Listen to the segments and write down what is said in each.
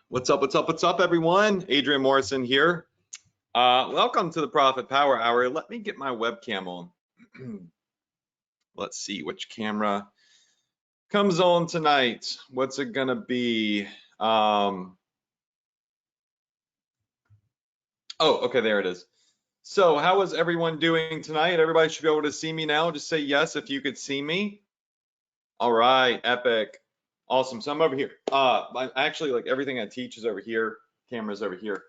What's up, everyone? Adrian Morrison here. Welcome to the Profit Power Hour. Let me get my webcam on. Let's see which camera comes on tonight. What's it gonna be? Oh, okay, there it is. So how is everyone doing tonight? Everybody should be able to see me now. Just say yes if you could see me. All right, epic. Awesome. So I'm over here. Actually, like everything I teach is over here. Camera's over here.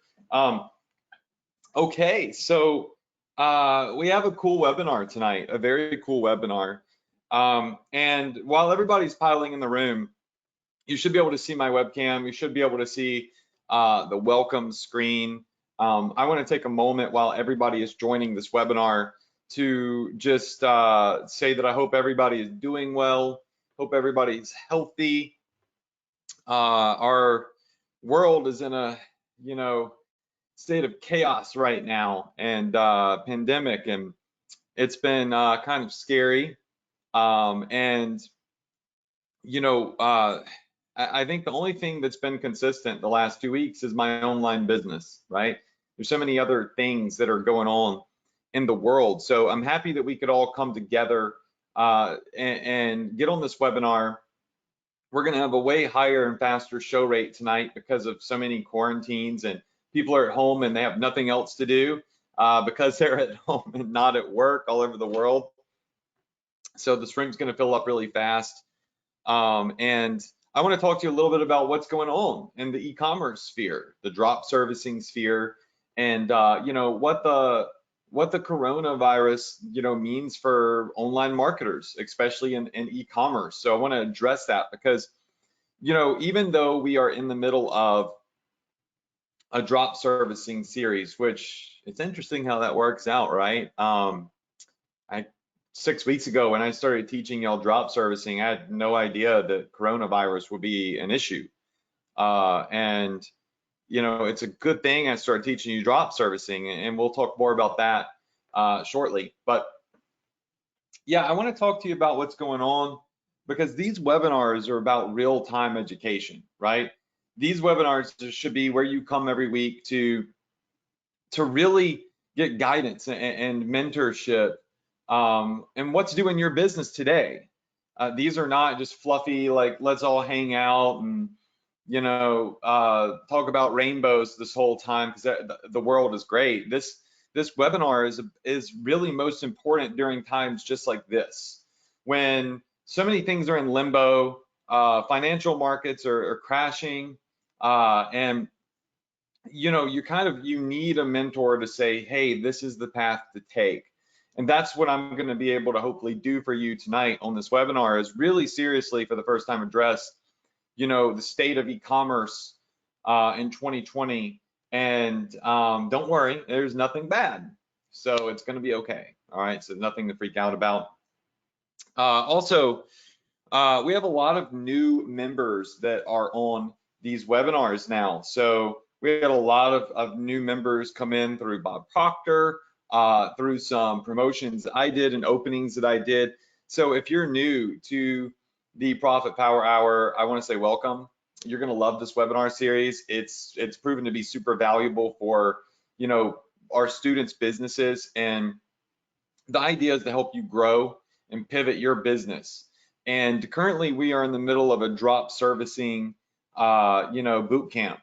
Okay, so we have a cool webinar tonight, a very cool webinar. And while everybody's piling in the room, you should be able to see my webcam. You should be able to see the welcome screen. I want to take a moment while everybody is joining this webinar to just say that I hope everybody is doing well. Hope everybody's healthy. Our world is in a, state of chaos right now and pandemic, and it's been kind of scary. I think the only thing that's been consistent the last 2 weeks is my online business, right? There's so many other things that are going on in the world. So I'm happy that we could all come together and get on this webinar. We're going to have a way higher and faster show rate tonight because of so many quarantines, and people are at home and they have nothing else to do because they're at home and not at work all over the world. So this room's going to fill up really fast. And I want to talk to you a little bit about what's going on in the e-commerce sphere, the drop servicing sphere, and what the coronavirus means for online marketers, especially in e-commerce. So I want to address that because even though we are in the middle of a drop servicing series, which it's interesting how that works out, right? 6 weeks ago when I started teaching y'all drop servicing, I had no idea that coronavirus would be an issue. It's a good thing I started teaching you drop servicing, and we'll talk more about that shortly. But yeah, I want to talk to you about what's going on because these webinars are about real-time education, right? These webinars should be where you come every week to really get guidance and mentorship and what's doing your business today. These are not just fluffy, like let's all hang out and talk about rainbows this whole time because the world is great. This webinar is really most important during times just like this, when so many things are in limbo, financial markets are crashing, and you need a mentor to say, hey, this is the path to take. And that's what I'm going to be able to hopefully do for you tonight on this webinar, is really seriously for the first time address the state of e-commerce in 2020. And don't worry, there's nothing bad, so it's going to be okay. All right, so nothing to freak out about. Also, we have a lot of new members that are on these webinars now. So we had a lot of new members come in through Bob Proctor, through some promotions I did and openings that I did. So if you're new to the Profit Power Hour, I want to say welcome. You're going to love this webinar series. It's proven to be super valuable for our students' businesses, and the idea is to help you grow and pivot your business. And currently we are in the middle of a drop servicing boot camp.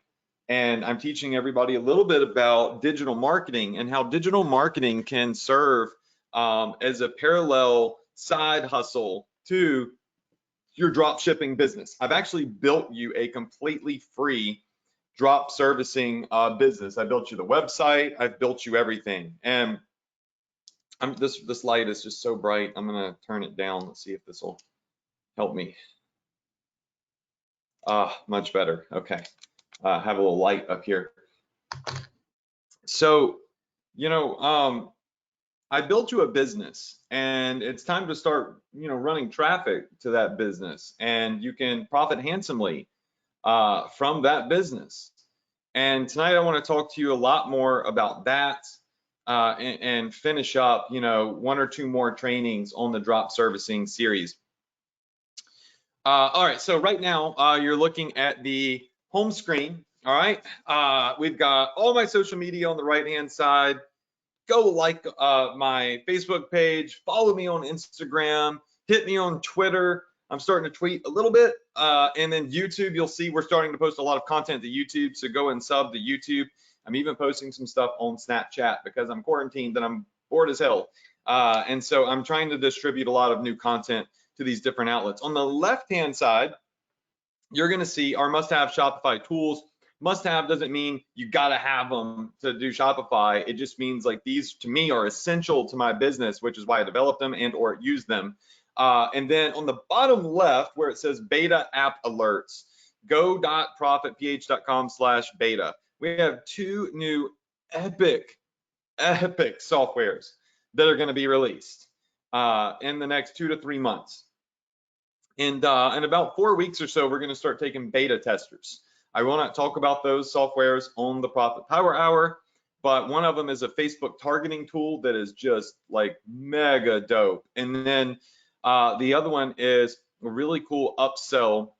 And I'm teaching everybody a little bit about digital marketing and how digital marketing can serve as a parallel side hustle to your drop shipping business. I've actually built you a completely free drop servicing business. I built you the website, I've built you everything. And this light is just so bright. I'm gonna turn it down. Let's see if this will help me. Much better. Okay. Have a little light up here. So, I built you a business, and it's time to start, running traffic to that business, and you can profit handsomely from that business. And tonight I want to talk to you a lot more about that and finish up, 1 or 2 more trainings on the drop servicing series. All right, so right now you're looking at the home screen All right, we've got all my social media on the right-hand side. Go like my Facebook page, follow me on Instagram, hit me on Twitter. I'm starting to tweet a little bit. And then YouTube, you'll see we're starting to post a lot of content to YouTube. So go and sub to YouTube. I'm even posting some stuff on Snapchat because I'm quarantined and I'm bored as hell. And so I'm trying to distribute a lot of new content to these different outlets. On the left-hand side, you're going to see our must-have Shopify tools. Must-have doesn't mean you got to have them to do Shopify. It just means like these to me are essential to my business, which is why I developed them and or use them. And then on the bottom left where it says beta app alerts, go.profitph.com/beta. We have 2 new epic softwares that are going to be released in the next 2 to 3 months. And in about 4 weeks or so, we're going to start taking beta testers. I will not talk about those softwares on the Profit Power Hour, but one of them is a Facebook targeting tool that is just like mega dope. And then the other one is a really cool upsell,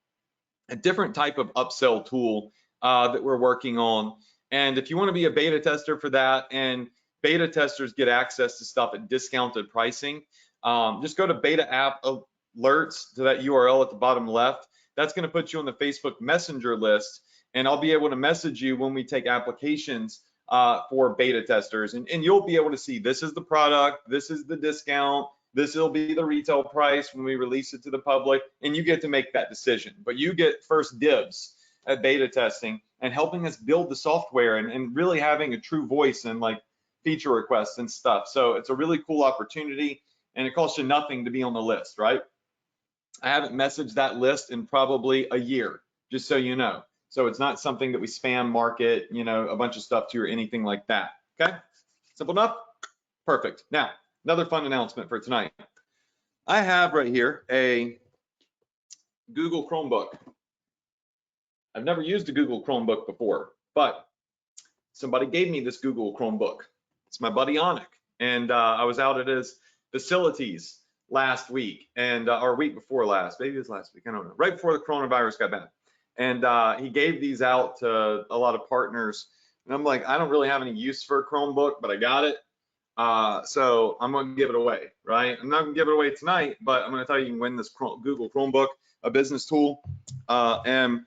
a different type of upsell tool that we're working on. And if you want to be a beta tester for that, and beta testers get access to stuff at discounted pricing, just go to beta app alerts to that URL at the bottom left. That's going to put you on the Facebook Messenger list, and I'll be able to message you when we take applications for beta testers, and you'll be able to see this is the product, this is the discount, this will be the retail price when we release it to the public, and you get to make that decision. But you get first dibs at beta testing and helping us build the software and really having a true voice and like feature requests and stuff. So it's a really cool opportunity, and it costs you nothing to be on the list, right? I haven't messaged that list in probably a year, just so you know. So it's not something that we spam market, you know, a bunch of stuff to or anything like that. Okay, simple enough? Perfect. Now, another fun announcement for tonight. I have right here a Google Chromebook. I've never used a Google Chromebook before, but somebody gave me this Google Chromebook. It's my buddy Onik, and I was out at his facilities last week, and or week before last, maybe it was last week, I don't know, right before the coronavirus got bad. And he gave these out to a lot of partners, and I'm like, I don't really have any use for a Chromebook, but I got it, so I'm gonna give it away, right? I'm not gonna give it away tonight, but I'm gonna tell you, you can win this Google Chromebook, a business tool, and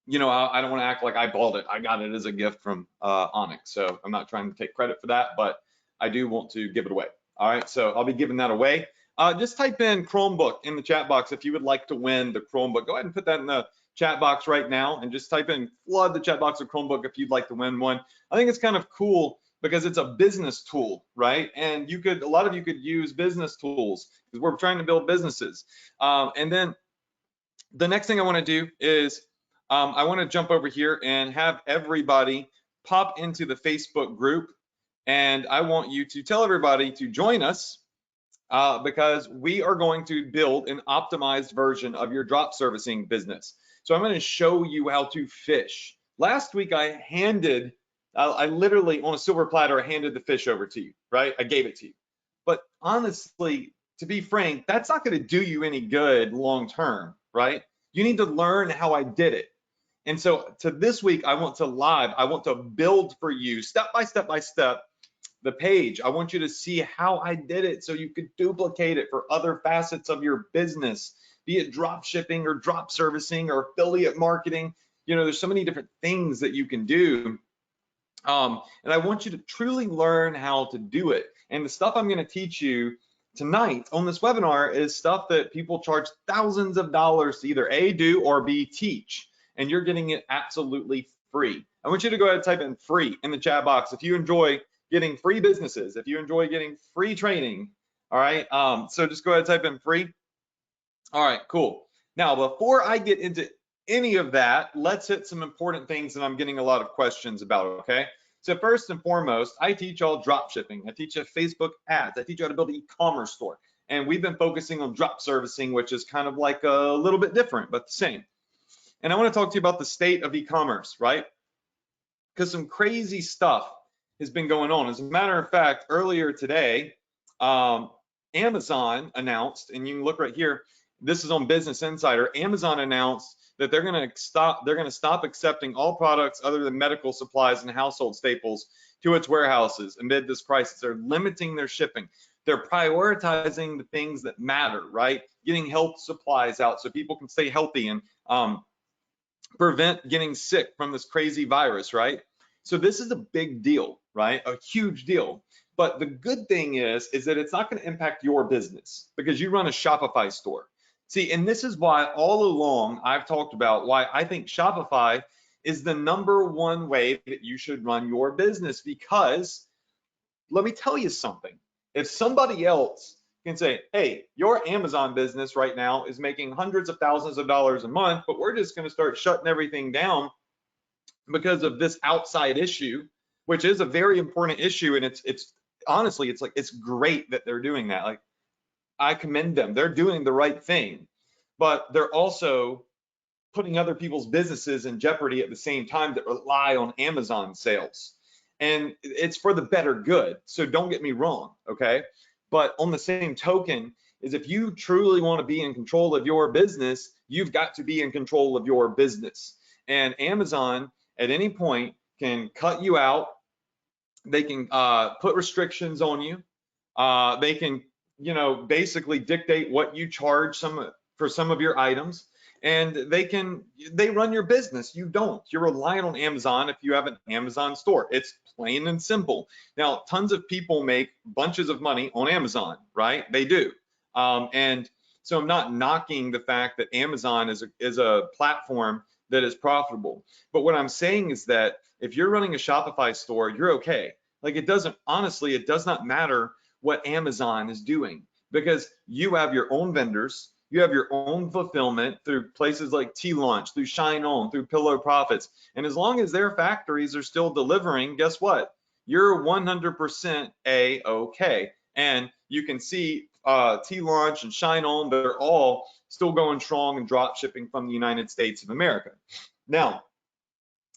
you know, I don't want to act like I bought it. I got it as a gift from Onik, so I'm not trying to take credit for that, but I do want to give it away. All right, so I'll be giving that away. Just type in Chromebook in the chat box if you would like to win the Chromebook. Go ahead and put that in the chat box right now, and just type in, flood the chat box of Chromebook if you'd like to win one. I think it's kind of cool because it's a business tool, right? And you could, a lot of you could use business tools because we're trying to build businesses. And then the next thing I want to do is I want to jump over here and have everybody pop into the Facebook group, and I want you to tell everybody to join us because we are going to build an optimized version of your drop servicing business. So I'm going to show you how to fish. Last week I literally on a silver platter, I handed the fish over to you, right? I gave it to you. But honestly, to be frank, that's not going to do you any good long term, right? You need to learn how I did it. And so to this week, I want to build for you step by step the page. I want you to see how I did it so you could duplicate it for other facets of your business, be it drop shipping or drop servicing or affiliate marketing. You know, there's so many different things that you can do. And I want you to truly learn how to do it. And the stuff I'm going to teach you tonight on this webinar is stuff that people charge thousands of dollars to either A, do, or B, teach. And you're getting it absolutely free. I want you to go ahead and type in free in the chat box if you enjoy getting free businesses, if you enjoy getting free training. All right, so just go ahead and type in free. All right, cool. Now, before I get into any of that, let's hit some important things that I'm getting a lot of questions about, okay? So first and foremost, I teach y'all drop shipping. I teach you Facebook ads. I teach you how to build an e-commerce store. And we've been focusing on drop servicing, which is kind of like a little bit different, but the same. And I want to talk to you about the state of e-commerce, right? Because some crazy stuff has been going on. As a matter of fact, earlier today, Amazon announced, and you can look right here, this is on Business Insider, Amazon announced that they're going to stop accepting all products other than medical supplies and household staples to its warehouses amid this crisis. They're limiting their shipping. They're prioritizing the things that matter, right? Getting health supplies out so people can stay healthy and prevent getting sick from this crazy virus, right? So this is a big deal, right? A huge deal. But the good thing is that it's not going to impact your business because you run a Shopify store. See, and this is why all along I've talked about why I think Shopify is the #1 way that you should run your business, because let me tell you something. If somebody else can say, hey, your Amazon business right now is making hundreds of thousands of dollars a month, but we're just going to start shutting everything down because of this outside issue, which is a very important issue. And it's honestly, it's great that they're doing that. Like, I commend them. They're doing the right thing, but they're also putting other people's businesses in jeopardy at the same time that rely on Amazon sales. And it's for the better good. So don't get me wrong, okay? But on the same token, is if you truly want to be in control of your business, you've got to be in control of your business. And Amazon at any point can cut you out. They can put restrictions on you. They can, basically dictate what you charge for some of your items. And they run your business. You don't. You're relying on Amazon if you have an Amazon store. It's plain and simple. Now, tons of people make bunches of money on Amazon, right? They do. And so I'm not knocking the fact that Amazon is a platform that is profitable. But what I'm saying is that if you're running a Shopify store, you're okay. Like, it does not matter what Amazon is doing, because you have your own vendors. You have your own fulfillment through places like T-Launch, through Shine On, through Pillow Profits. And as long as their factories are still delivering, guess what? You're 100% A-okay. And you can see T-Launch and Shine On, they're all still going strong and drop shipping from the United States of America. Now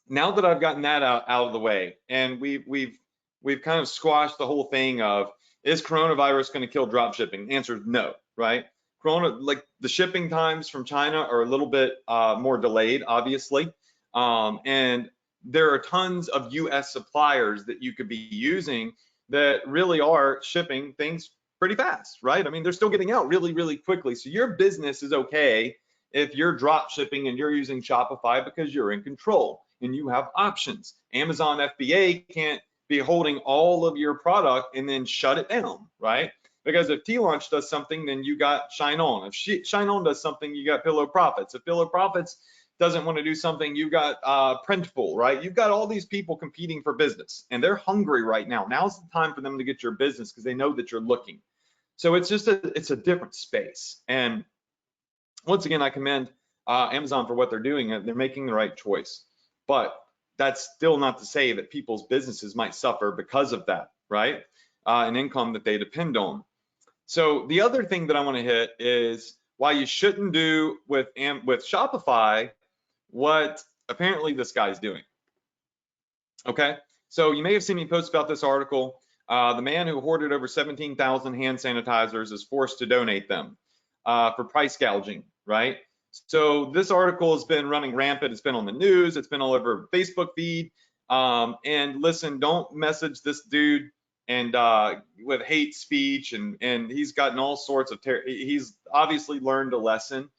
that I've gotten that out of the way, and we've kind of squashed the whole thing of, is coronavirus going to kill drop shipping? The answer is no, right? Like, the shipping times from China are a little bit more delayed, obviously. And there are tons of US suppliers that you could be using that really are shipping things pretty fast, right? I mean, they're still getting out really, really quickly. So your business is okay if you're drop shipping and you're using Shopify, because you're in control and you have options. Amazon FBA can't be holding all of your product and then shut it down, right? Because if T-Launch does something, then you got Shine On. If Shine On does something, you got Pillow Profits. If Pillow Profits doesn't want to do something, you got Printful, right? You've got all these people competing for business, and they're hungry right now. Now's the time for them to get your business because they know that you're looking. So it's a different space. And once again, I commend Amazon for what they're doing. They're making the right choice. But that's still not to say that people's businesses might suffer because of that, right? An income that they depend on. So the other thing that I want to hit is why you shouldn't do with Shopify what apparently this guy's doing. Okay, so you may have seen me post about this article. The man who hoarded over 17,000 hand sanitizers is forced to donate them for price gouging, right? So this article has been running rampant. It's been on the news. It's been all over Facebook feed. And listen, don't message this dude and with hate speech, and he's gotten all sorts of he's obviously learned a lesson,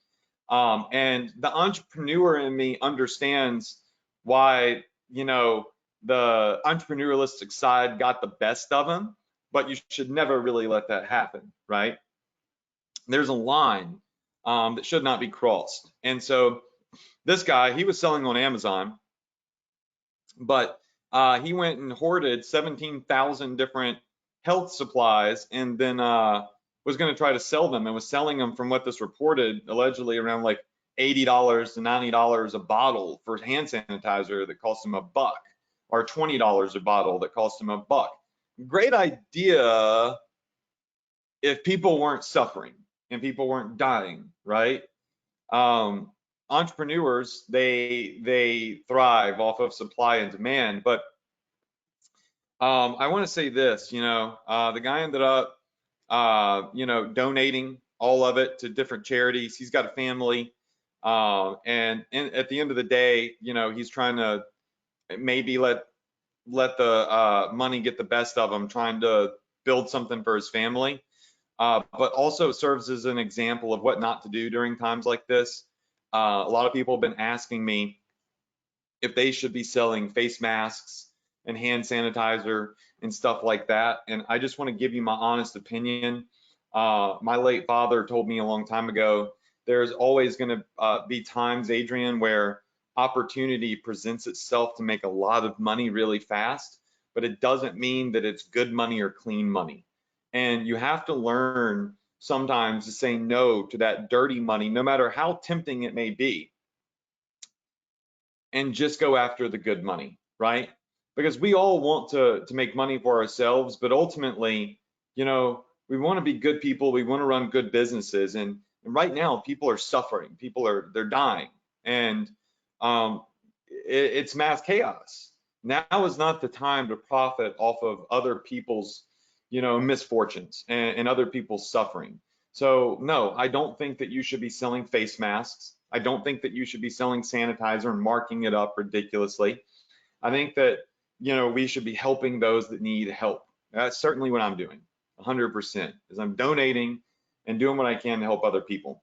and the entrepreneur in me understands why, the entrepreneurialistic side got the best of him, but you should never really let that happen, right? There's a line that should not be crossed. And so this guy, he was selling on Amazon, but he went and hoarded 17,000 different health supplies, and then was going to try to sell them, and was selling them, from what this reported, allegedly around like $80 to $90 a bottle for hand sanitizer that cost him $1, or $20 a bottle that cost him $1. Great idea if people weren't suffering and people weren't dying, right? Entrepreneurs, they thrive off of supply and demand. But I want to say this, the guy ended up, donating all of it to different charities. He's got a family. At the end of the day, you know, he's trying to maybe let the money get the best of him, trying to build something for his family, but also serves as an example of what not to do during times like this. A lot of people have been asking me if they should be selling face masks and hand sanitizer and stuff like that. And I just want to give you my honest opinion. My late father told me a long time ago, there's always going to be times, Adrian, where opportunity presents itself to make a lot of money really fast, but it doesn't mean that it's good money or clean money. And you have to learn sometimes to say no to that dirty money, no matter how tempting it may be, and just go after the good money, right? Because we all want to make money for ourselves, but ultimately, you know, we want to be good people, we want to run good businesses, and right now people are suffering, they're dying, and it's mass chaos. Now is not the time to profit off of other people's, you know, misfortunes and other people's suffering. So no, I don't think that you should be selling face masks. I don't think that you should be selling sanitizer and marking it up ridiculously. I think that, you know, we should be helping those that need help. That's certainly what I'm doing, 100%, is I'm donating and doing what I can to help other people.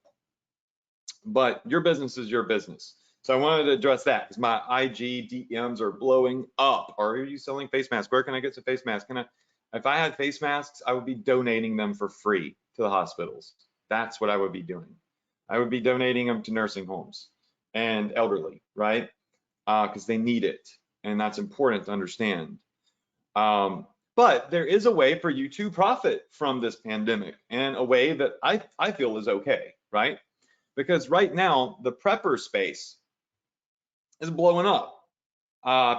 But your business is your business. So I wanted to address that because my IG DMs are blowing up. Are you selling face masks? Where can I get some face masks? If I had face masks, I would be donating them for free to the hospitals. That's what I would be doing. I would be donating them to nursing homes and elderly, right? Because they need it, and that's important to understand. But there is a way for you to profit from this pandemic, and a way that I feel is okay, right? Because right now, the prepper space is blowing up.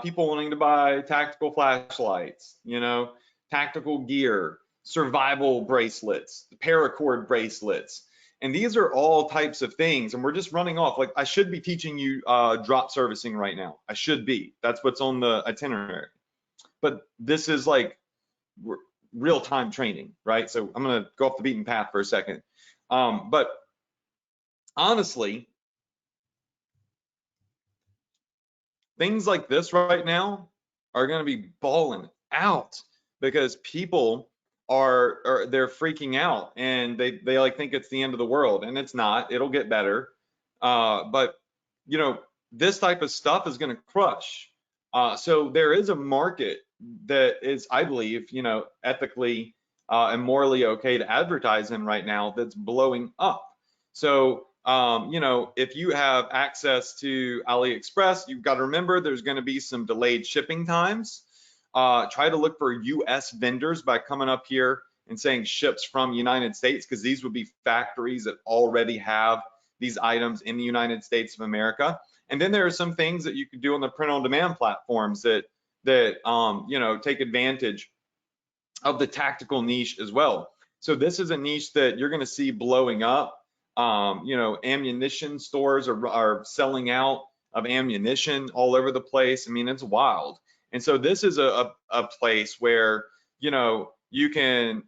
People wanting to buy tactical flashlights, you know, tactical gear, survival bracelets, paracord bracelets. And these are all types of things. And we're just running off. Like, I should be teaching you drop servicing right now. I should be. That's what's on the itinerary. But this is like real-time training, right? So I'm going to go off the beaten path for a second. But honestly, things like this right now are going to be balling out because people they're freaking out, and they like think it's the end of the world, and it's not. It'll get better. But you know, this type of stuff is going to crush. So there is a market that is, I believe, you know, ethically and morally okay to advertise in right now that's blowing up. So you know, if you have access to AliExpress, you've got to remember there's going to be some delayed shipping times. Try to look for US vendors by coming up here and saying ships from United States, because these would be factories that already have these items in the United States of America. And then there are some things that you could do on the print-on-demand platforms that you know, take advantage of the tactical niche as well. So this is a niche that you're going to see blowing up. You know, ammunition stores are selling out of ammunition all over the place. I mean, it's wild. And so this is a place where, you know, you can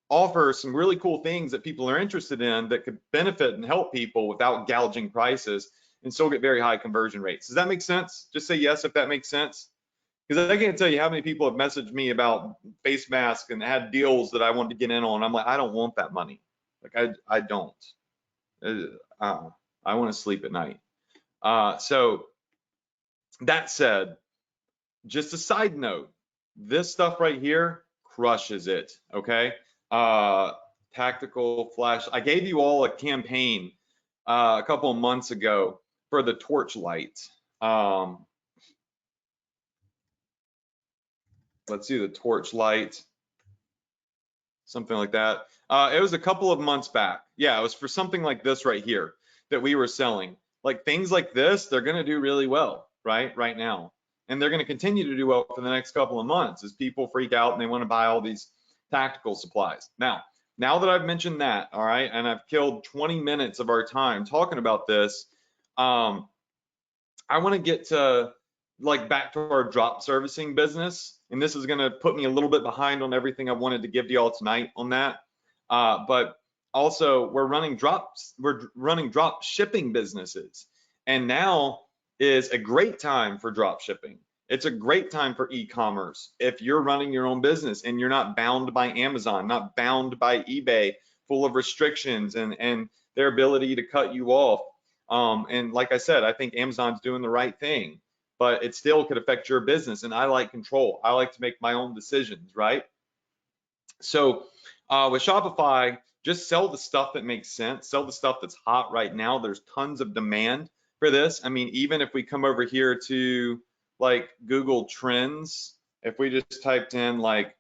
offer some really cool things that people are interested in that could benefit and help people without gouging prices and still get very high conversion rates. Does that make sense? Just say yes if that makes sense. Because I can't tell you how many people have messaged me about face masks and had deals that I wanted to get in on. I'm like, I don't want that money. Like, I don't. I want to sleep at night. So that said, just a side note, this stuff right here crushes it, okay? Tactical flash. I gave you all a campaign a couple of months ago for the torchlight. Let's see, the torchlight, something like that. It was a couple of months back. Yeah, it was for something like this right here that we were selling. Like things like this, they're going to do really well, right now. And they're going to continue to do well for the next couple of months as people freak out and they want to buy all these tactical supplies. Now that I've mentioned that, all right, and I've killed 20 minutes of our time talking about this, I want to get to like back to our drop servicing business. And this is going to put me a little bit behind on everything I wanted to give to y'all tonight on that. But also we're running drop shipping businesses, and now is a great time for drop shipping. It's a great time for e-commerce if you're running your own business and you're not bound by Amazon, not bound by eBay, full of restrictions and their ability to cut you off. And like I said, I think Amazon's doing the right thing, but it still could affect your business. And I like control. I like to make my own decisions, right? So with Shopify, just sell the stuff that makes sense. Sell the stuff that's hot right now. There's tons of demand for this. I mean, even if we come over here to like Google Trends, if we just typed in like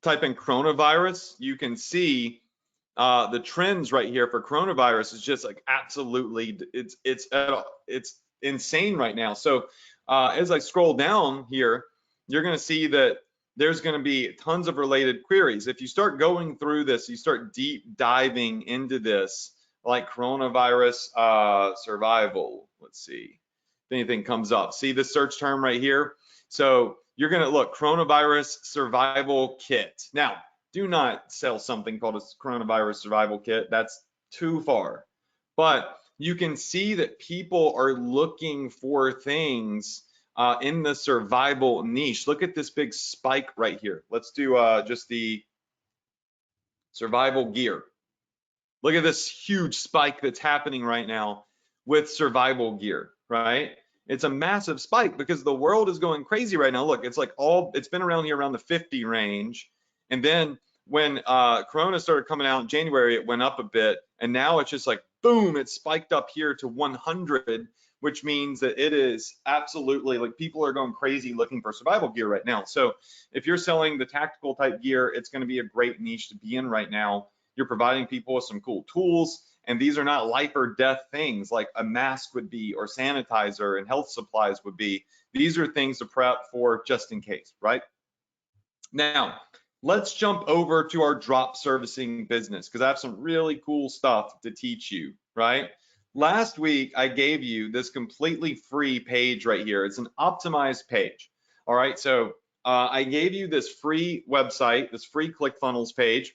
type in coronavirus, you can see the trends right here for coronavirus is just like absolutely, it's insane right now. So as I scroll down here, you're going to see that there's going to be tons of related queries. If you start going through this, you start deep diving into this, like coronavirus survival. Let's see if anything comes up. See the search term right here? So you're going to look coronavirus survival kit. Now, do not sell something called a coronavirus survival kit. That's too far. But you can see that people are looking for things in the survival niche. Look at this big spike right here. Let's do just the survival gear. Look at this huge spike that's happening right now with survival gear, right? It's a massive spike because the world is going crazy right now. Look, it's like it's been around here around the 50 range. And then when Corona started coming out in January, it went up a bit. And now it's just like, boom, it spiked up here to 100, which means that it is absolutely like people are going crazy looking for survival gear right now. So if you're selling the tactical type gear, it's going to be a great niche to be in right now. You're providing people with some cool tools, and these are not life or death things like a mask would be, or sanitizer and health supplies would be. These are things to prep for just in case, right? Now, let's jump over to our drop servicing business because I have some really cool stuff to teach you, right? Last week, I gave you this completely free page right here. It's an optimized page, all right? So I gave you this free website, this free ClickFunnels page.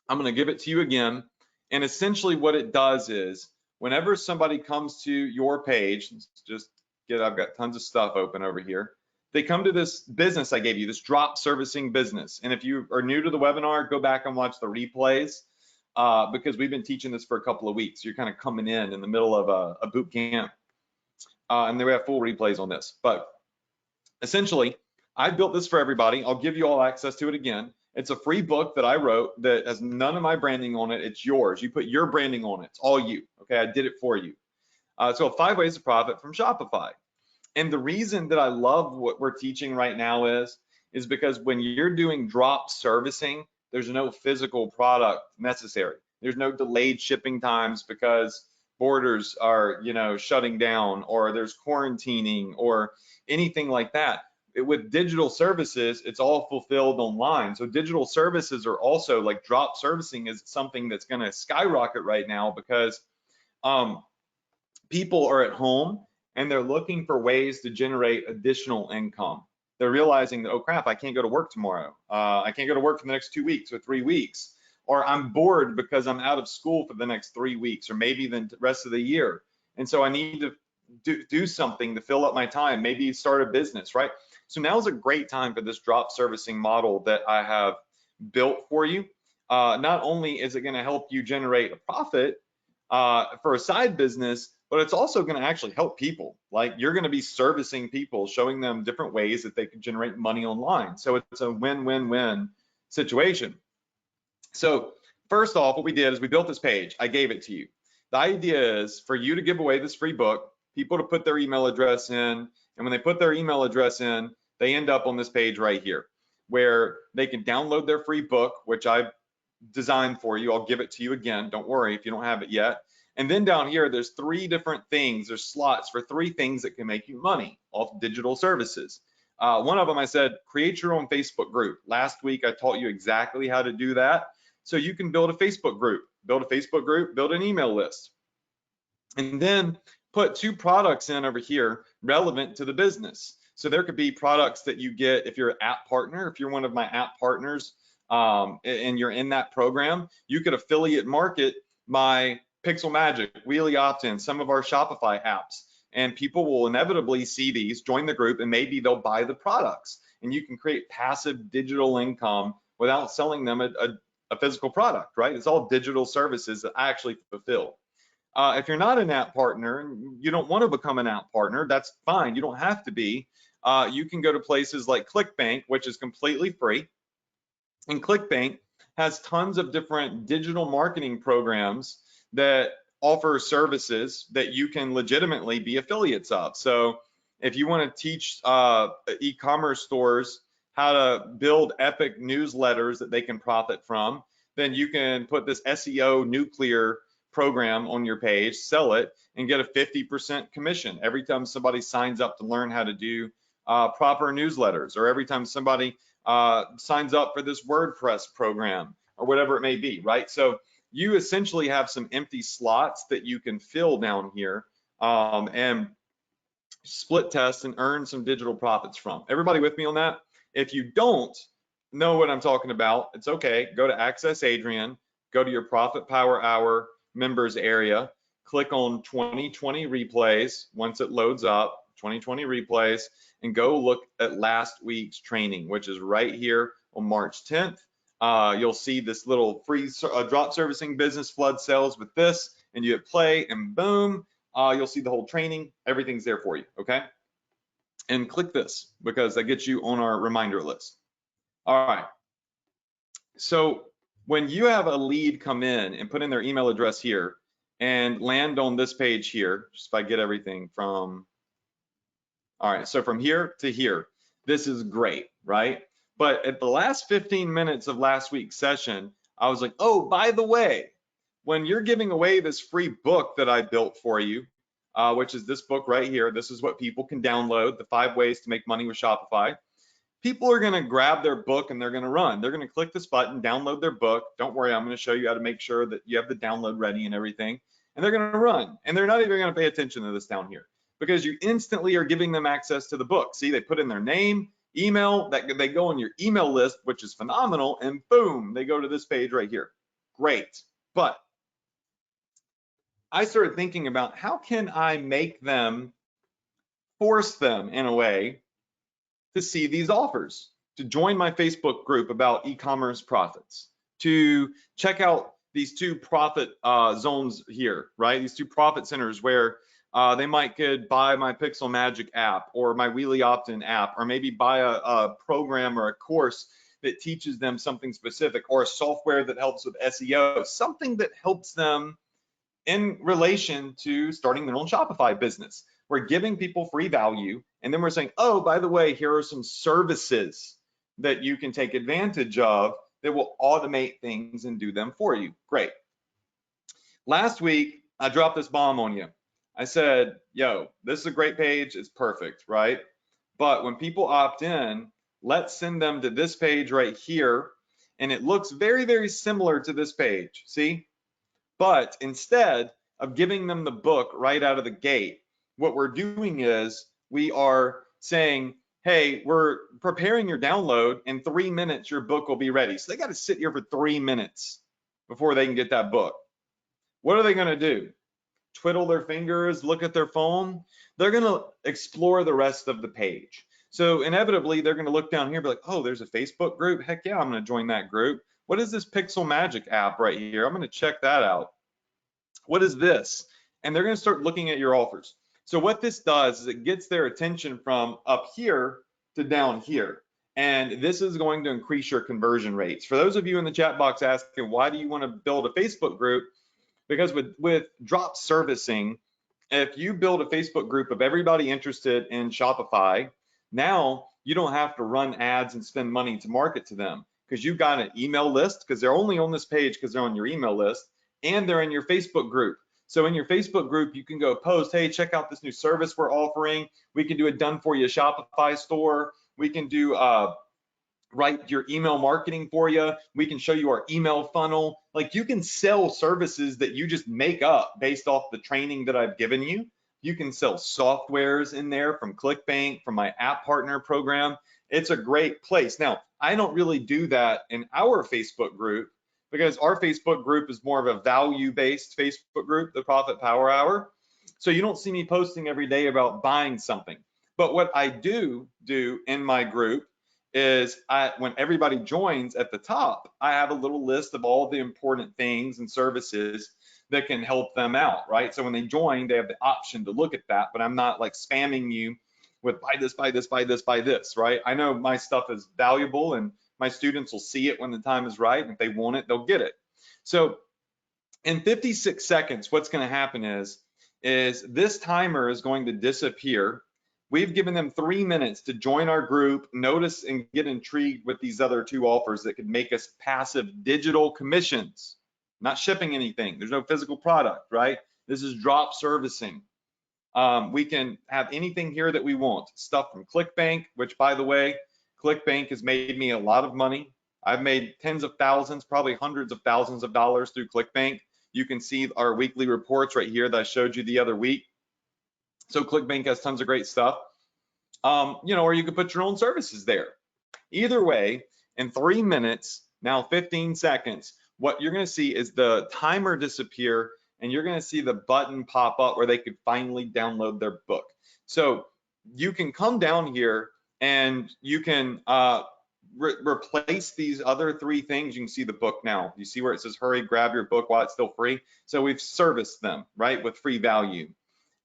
I'm gonna give it to you again. And essentially what it does is whenever somebody comes to your page, I've got tons of stuff open over here. They come to this business I gave you, this drop servicing business. And if you are new to the webinar, go back and watch the replays because we've been teaching this for a couple of weeks. You're kind of coming in the middle of a boot camp. And then we have full replays on this. But essentially, I built this for everybody. I'll give you all access to it again. It's a free book that I wrote that has none of my branding on it. It's yours. You put your branding on it. It's all you. Okay, I did it for you. So 5 ways to profit from Shopify. And the reason that I love what we're teaching right now is because when you're doing drop servicing, there's no physical product necessary. There's no delayed shipping times because borders are, shutting down, or there's quarantining or anything like that. With digital services, it's all fulfilled online. So digital services are also like drop servicing is something that's going to skyrocket right now because people are at home and they're looking for ways to generate additional income. They're realizing that, oh crap, I can't go to work tomorrow. I can't go to work for the next 2 weeks or 3 weeks, or I'm bored because I'm out of school for the next 3 weeks or maybe the rest of the year. And so I need to do something to fill up my time, maybe start a business, right? So now's a great time for this drop servicing model that I have built for you. Not only is it going to help you generate a profit for a side business, but it's also going to actually help people. Like you're going to be servicing people, showing them different ways that they can generate money online. So it's a win-win-win situation. So first off, what we did is we built this page. I gave it to you. The idea is for you to give away this free book, people to put their email address in, and when they put their email address in, they end up on this page right here where they can download their free book, which I've designed for you. I'll give it to you again. Don't worry if you don't have it yet. And then down here, there's 3 different things. There's slots for 3 things that can make you money off digital services. One of them, I said, create your own Facebook group. Last week, I taught you exactly how to do that. So you can build a Facebook group, build an email list, and then put 2 products in over here relevant to the business. So there could be products that you get if you're an app partner. If you're one of my app partners and you're in that program, you could affiliate market my Pixel Magic, Wheelie Opt-in, some of our Shopify apps, and people will inevitably see these, join the group, and maybe they'll buy the products. And you can create passive digital income without selling them a physical product, right? It's all digital services that I actually fulfill. If you're not an app partner and you don't want to become an app partner, that's fine. You don't have to be. You can go to places like ClickBank, which is completely free. And ClickBank has tons of different digital marketing programs that offer services that you can legitimately be affiliates of. So if you want to teach e-commerce stores how to build epic newsletters that they can profit from, then you can put this SEO nuclear program on your page, sell it, and get a 50% commission every time somebody signs up to learn how to do proper newsletters, or every time somebody signs up for this WordPress program, or whatever it may be, right? So you essentially have some empty slots that you can fill down here and split test and earn some digital profits from. Everybody with me on that? If you don't know what I'm talking about, it's okay. Go to Access Adrian, go to your Profit Power Hour members area, click on 2020 replays. Once it loads up, 2020 replays, and go look at last week's training, which is right here on March 10th. You'll see this little free drop servicing business flood sales with this, and you hit play, and boom, you'll see the whole training. Everything's there for you, okay? And click this because that gets you on our reminder list. All right. So when you have a lead come in and put in their email address here and land on this page here, just if I get everything from, all right, so from here to here, this is great, right? But at the last 15 minutes of last week's session, I was like, oh, by the way, when you're giving away this free book that I built for you, which is this book right here, this is what people can download, the 5 ways to make money with Shopify. People are gonna grab their book and they're gonna run. They're gonna click this button, download their book. Don't worry, I'm gonna show you how to make sure that you have the download ready and everything. And they're gonna run. And they're not even gonna pay attention to this down here because you instantly are giving them access to the book. See, they put in their name, email, that they go on your email list, which is phenomenal, and boom, they go to this page right here. Great. But I started thinking about how can I make them, force them in a way to see these offers, to join my Facebook group about e-commerce profits, to check out these 2 profit zones here, right? These 2 profit centers where they might could buy my Pixel Magic app or my Wheelie Opt-in app, or maybe buy a program or a course that teaches them something specific, or a software that helps with SEO, something that helps them in relation to starting their own Shopify business. We're giving people free value, and then we're saying, oh, by the way, here are some services that you can take advantage of that will automate things and do them for you. Great. Last week, I dropped this bomb on you. I said, yo, this is a great page, it's perfect, right? But when people opt in, let's send them to this page right here, and it looks very, very similar to this page, see? But instead of giving them the book right out of the gate, what we're doing is we are saying, hey, we're preparing your download. In 3 minutes, your book will be ready. So they got to sit here for 3 minutes before they can get that book. What are they going to do? Twiddle their fingers, look at their phone? They're going to explore the rest of the page. So inevitably, they're going to look down here and be like, oh, there's a Facebook group. Heck yeah, I'm going to join that group. What is this Pixel Magic app right here? I'm going to check that out. What is this? And they're going to start looking at your offers. So what this does is it gets their attention from up here to down here. And this is going to increase your conversion rates. For those of you in the chat box asking, why do you want to build a Facebook group? Because with drop servicing, if you build a Facebook group of everybody interested in Shopify, now you don't have to run ads and spend money to market to them, because you've got an email list, because they're only on this page because they're on your email list, and they're in your Facebook group. So in your Facebook group, you can go post, hey, check out this new service we're offering. We can do a done for you Shopify store. We can do write your email marketing for you. We can show you our email funnel. Like, you can sell services that you just make up based off the training that I've given you, You can sell softwares in there from ClickBank, from my app partner program. It's a great place. Now, I don't really do that in our Facebook group because our Facebook group is more of a value-based Facebook group, the Profit Power Hour. So you don't see me posting every day about buying something. But what I do in my group is when everybody joins at the top, I have a little list of all the important things and services that can help them out, right? So when they join, they have the option to look at that, but I'm not like spamming you with buy this, buy this, buy this, buy this, right? I know my stuff is valuable and my students will see it when the time is right. And if they want it, they'll get it. So in 56 seconds, what's going to happen is this timer is going to disappear. We've given them 3 minutes to join our group, notice and get intrigued with these other 2 offers that could make us passive digital commissions. Not shipping anything. There's no physical product, right? This is drop servicing. We can have anything here that we want. Stuff from ClickBank, which by the way, ClickBank has made me a lot of money. I've made tens of thousands, probably hundreds of thousands of dollars through ClickBank. You can see our weekly reports right here that I showed you the other week. So ClickBank has tons of great stuff. You know, or you could put your own services there. Either way, in 3 minutes, now 15 seconds, what you're going to see is the timer disappear and you're going to see the button pop up where they could finally download their book. So you can come down here and you can replace these other 3 things. You can see the book now. You see where it says hurry, grab your book while it's still free. So we've serviced them, right, with free value.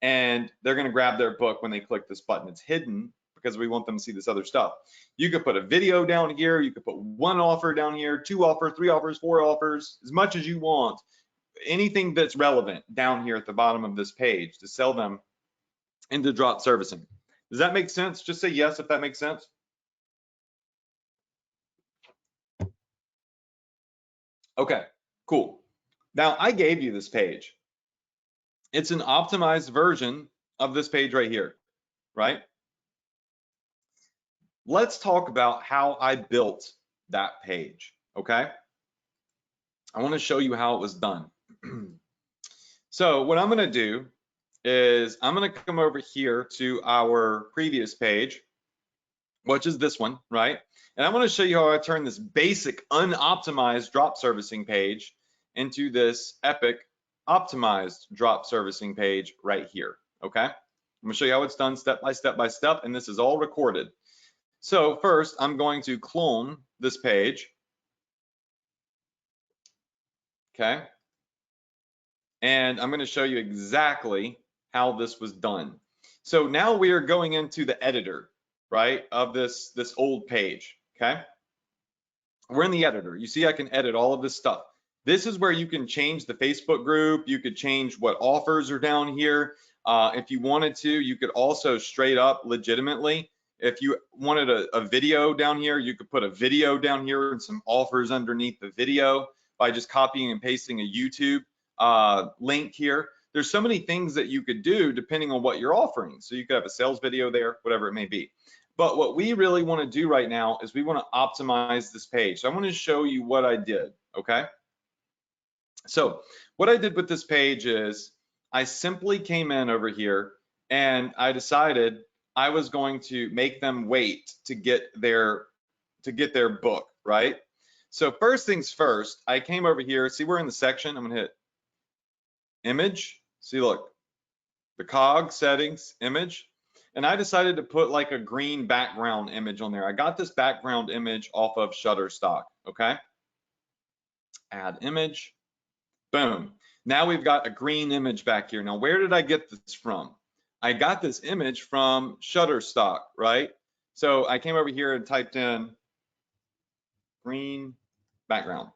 And they're going to grab their book when they click this button. It's hidden because we want them to see this other stuff. You could put a video down here. You could put 1 offer down here, 2 offers, 3 offers, 4 offers, as much as you want. Anything that's relevant down here at the bottom of this page to sell them into drop servicing. Does that make sense? Just say yes if that makes sense. Okay, cool. Now I gave you this page. It's an optimized version of this page right here, right? Let's talk about how I built that page, okay? I want to show you how it was done. So what I'm going to do is I'm going to come over here to our previous page, which is this one, right? And I'm going to show you how I turn this basic unoptimized drop servicing page into this epic optimized drop servicing page right here, okay? I'm going to show you how it's done step by step by step, and this is all recorded. So first, I'm going to clone this page, okay? And I'm going to show you exactly how this was done. So now we are going into the editor, right, of this old page, okay? We're in the editor. You see I can edit all of this stuff. This is where you can change the Facebook group. You could change what offers are down here. If you wanted to, you could also straight up legitimately, if you wanted a video down here, you could put a video down here and some offers underneath the video by just copying and pasting a YouTube link here. There's so many things that you could do depending on what you're offering. So you could have a sales video there, whatever it may be. But what we really want to do right now is we want to optimize this page. So I want to show you what I did, okay? So what I did with this page is I simply came in over here and I decided I was going to make them wait to get their book, right? So first things first, I came over here. See, we're in the section. I'm gonna hit image. See, look, the cog settings, image. And I decided to put like a green background image on there. I got this background image off of Shutterstock, okay? Add image, boom. Now we've got a green image back here. Now, where did I get this from? I got this image from Shutterstock, right? So I came over here and typed in green background.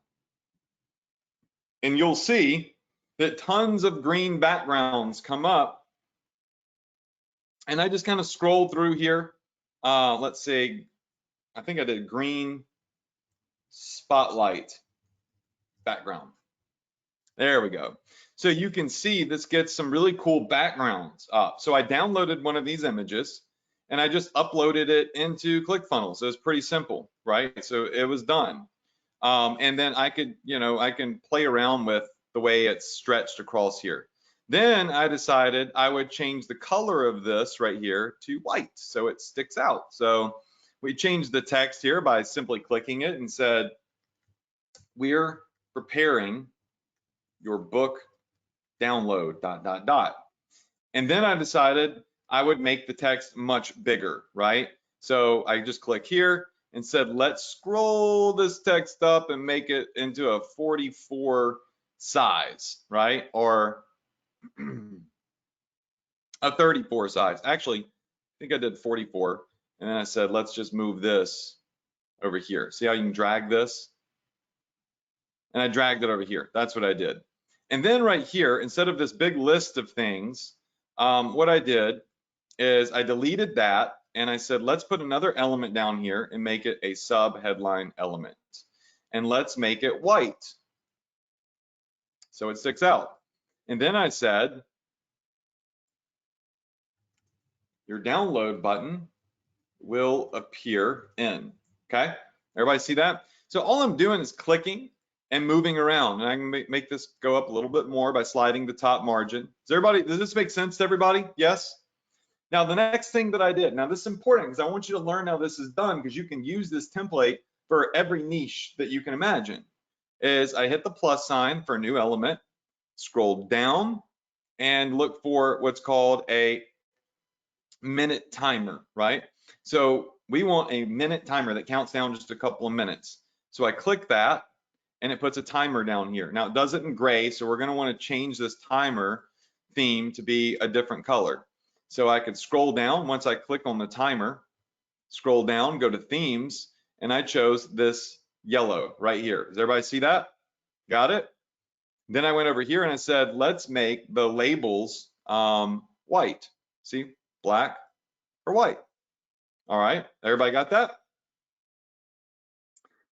And you'll see that tons of green backgrounds come up. And I just kind of scrolled through here. Let's see, I think I did green spotlight background. There we go. So you can see this gets some really cool backgrounds up. So I downloaded one of these images and I just uploaded it into ClickFunnels. So it's pretty simple, right? So it was done. And then I could, I can play around with the way it's stretched across here. Then I decided I would change the color of this right here to white so it sticks out. So we changed the text here by simply clicking it and said, we're preparing your book download, ... And then I decided I would make the text much bigger, right? So I just click here and said, let's scroll this text up and make it into a 44 size, right? Or a 34 size. Actually, I think I did 44. And then I said, let's just move this over here. See how you can drag this? And I dragged it over here. That's what I did. And then right here, instead of this big list of things, what I did is I deleted that and I said, let's put another element down here and make it a sub headline element. And let's make it white so it sticks out. And then I said, your download button will appear in, okay? Everybody see that? So all I'm doing is clicking and moving around, and I can make this go up a little bit more by sliding the top margin. Does this make sense to everybody? Yes? Now the next thing that I did, now this is important because I want you to learn how this is done because you can use this template for every niche that you can imagine, is I hit the plus sign for a new element, scroll down and look for what's called a minute timer, right? So we want a minute timer that counts down just a couple of minutes. So I click that and it puts a timer down here. Now it does it in gray, so we're going to want to change this timer theme to be a different color. So I could scroll down once I click on the timer, scroll down, go to themes, and I chose this yellow right here. Does everybody see that? Got it? Then I went over here and I said, let's make the labels white. See, black or white. All right, everybody got that?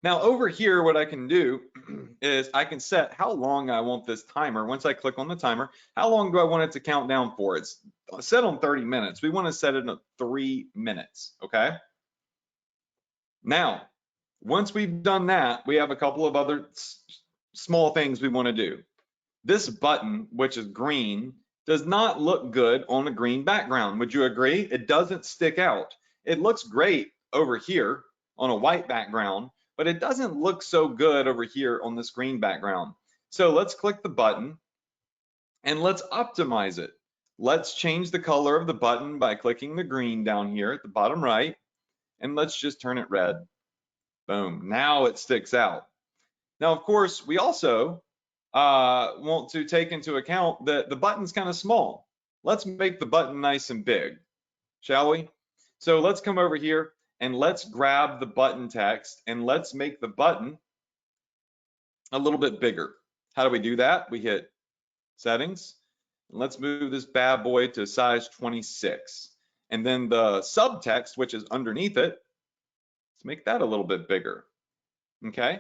Now over here, what I can do is I can set how long I want this timer. Once I click on the timer, how long do I want it to count down for? It's set on 30 minutes. We want to set it at 3 minutes, okay? Now, once we've done that, we have a couple of other small things we want to do. This button, which is green, does not look good on a green background. Would you agree? It doesn't stick out. It looks great over here on a white background, but it doesn't look so good over here on this green background. So let's click the button and let's optimize it. Let's change the color of the button by clicking the green down here at the bottom right, and let's just turn it red. Boom, now it sticks out. Now, of course, we also want to take into account that the button's kind of small. Let's make the button nice and big, shall we? So let's come over here and let's grab the button text and let's make the button a little bit bigger. How do we do that? We hit settings and let's move this bad boy to size 26. And then the subtext, which is underneath it, let's make that a little bit bigger, okay?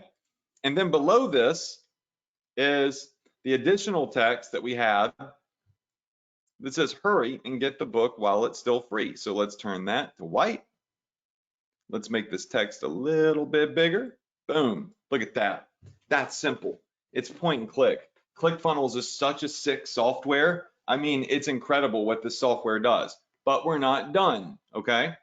And then below this is the additional text that we have that says hurry and get the book while it's still free. So let's turn that to white. Let's make this text a little bit bigger. Boom, look at that. That's simple. It's point and click. ClickFunnels is such a sick software. I mean, it's incredible what this software does, but we're not done, okay?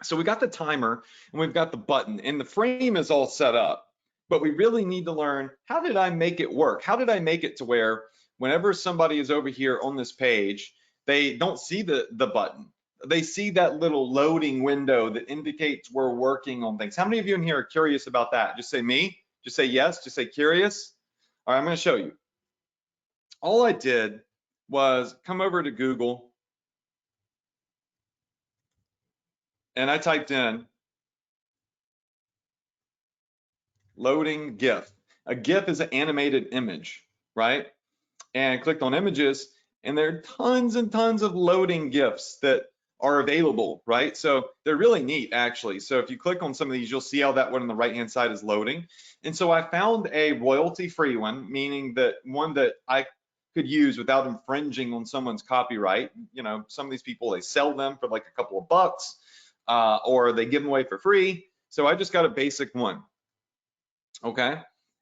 So we got the timer and we've got the button and the frame is all set up, but we really need to learn, how did I make it work? How did I make it to where whenever somebody is over here on this page, they don't see the button. They see that little loading window that indicates we're working on things. How many of you in here are curious about that? Just say me, just say yes, just say curious. All right, I'm gonna show you. All I did was come over to Google and I typed in loading GIF. A GIF is an animated image, right? And I clicked on images and there are tons and tons of loading GIFs that are available, right? So they're really neat actually. So if you click on some of these, you'll see how that one on the right-hand side is loading. And so I found a royalty-free one, meaning that one that I could use without infringing on someone's copyright. You know, some of these people, they sell them for like a couple of bucks or they give them away for free. So I just got a basic one, okay?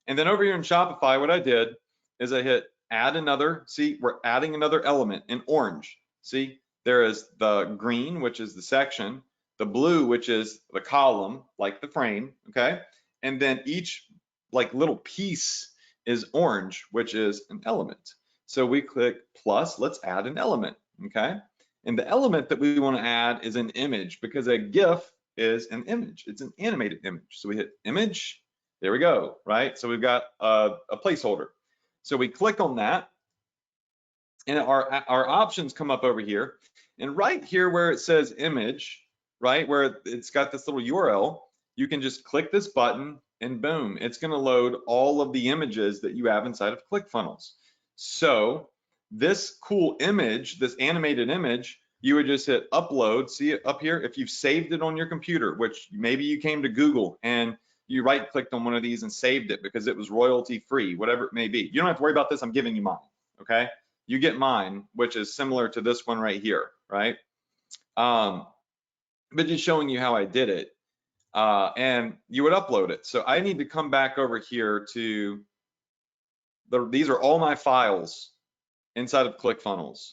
And then over here in Shopify, what I did is I hit add another. See, we're adding another element in orange. See, there is the green, which is the section, the blue, which is the column, like the frame, okay? And then each like little piece is orange, which is an element. So we click plus, let's add an element, okay? And the element that we want to add is an image, because a GIF is an image. It's an animated image. So we hit image, there we go, right? So we've got a placeholder. So we click on that, and our options come up over here. And right here where it says image, right, where it's got this little URL, you can just click this button and boom, it's gonna load all of the images that you have inside of ClickFunnels. So this cool image, this animated image, you would just hit upload, see it up here? If you've saved it on your computer, which maybe you came to Google and you right clicked on one of these and saved it because it was royalty free, whatever it may be. You don't have to worry about this, I'm giving you mine, okay? You get mine, which is similar to this one right here, right? But just showing you how I did it. And you would upload it. So I need to come back over here to, these are all my files inside of ClickFunnels.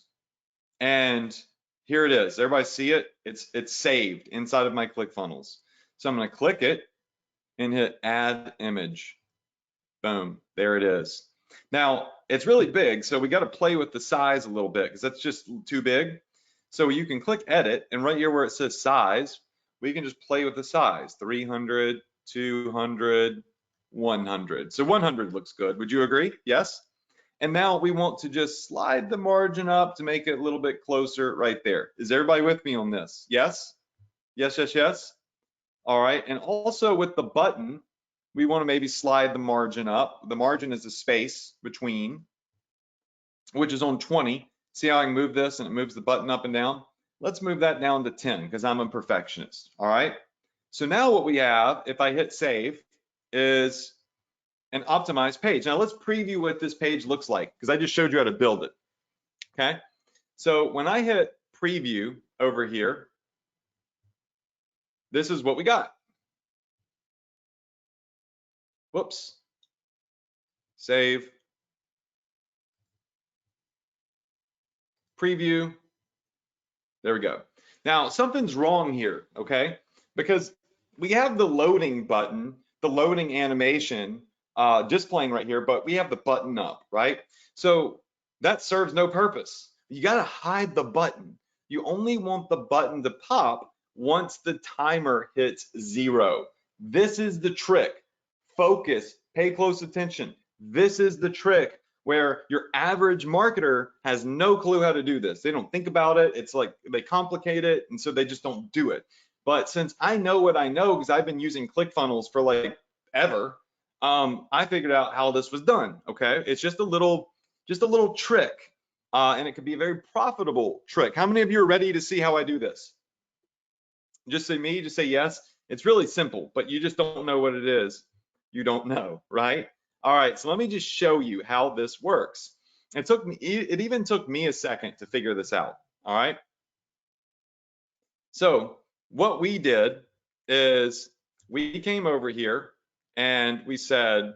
And here it is. Everybody see it? It's saved inside of my ClickFunnels. So I'm gonna click it and hit add image. Boom, there it is. Now, it's really big, so we gotta play with the size a little bit because that's just too big. So you can click edit, and right here where it says size, we can just play with the size, 300, 200, 100. So 100 looks good, would you agree? Yes? And now we want to just slide the margin up to make it a little bit closer right there. Is everybody with me on this? Yes? Yes, yes, yes? All right, and also with the button, we want to maybe slide the margin up. The margin is the space between, which is on 20. See how I can move this and it moves the button up and down? Let's move that down to 10 because I'm a perfectionist, all right? So now what we have, if I hit save, is an optimized page. Now let's preview what this page looks like because I just showed you how to build it, okay? So when I hit preview over here, this is what we got. Whoops, save, preview, there we go. Now something's wrong here, okay? Because we have the loading button, the loading animation displaying right here, but we have the button up, right? So that serves no purpose. You gotta hide the button. You only want the button to pop once the timer hits 0. This is the trick. Focus, pay close attention. This is the trick where your average marketer has no clue how to do this. They don't think about it. It's like they complicate it, and so they just don't do it. But since I know what I know, because I've been using ClickFunnels for like ever, I figured out how this was done. Okay, it's just a little trick, and it could be a very profitable trick. How many of you are ready to see how I do this? Just say me. Just say yes. It's really simple, but you just don't know what it is. You don't know, right? All right, so let me just show you how this works. It even took me a second to figure this out, all right? So what we did is we came over here and we said,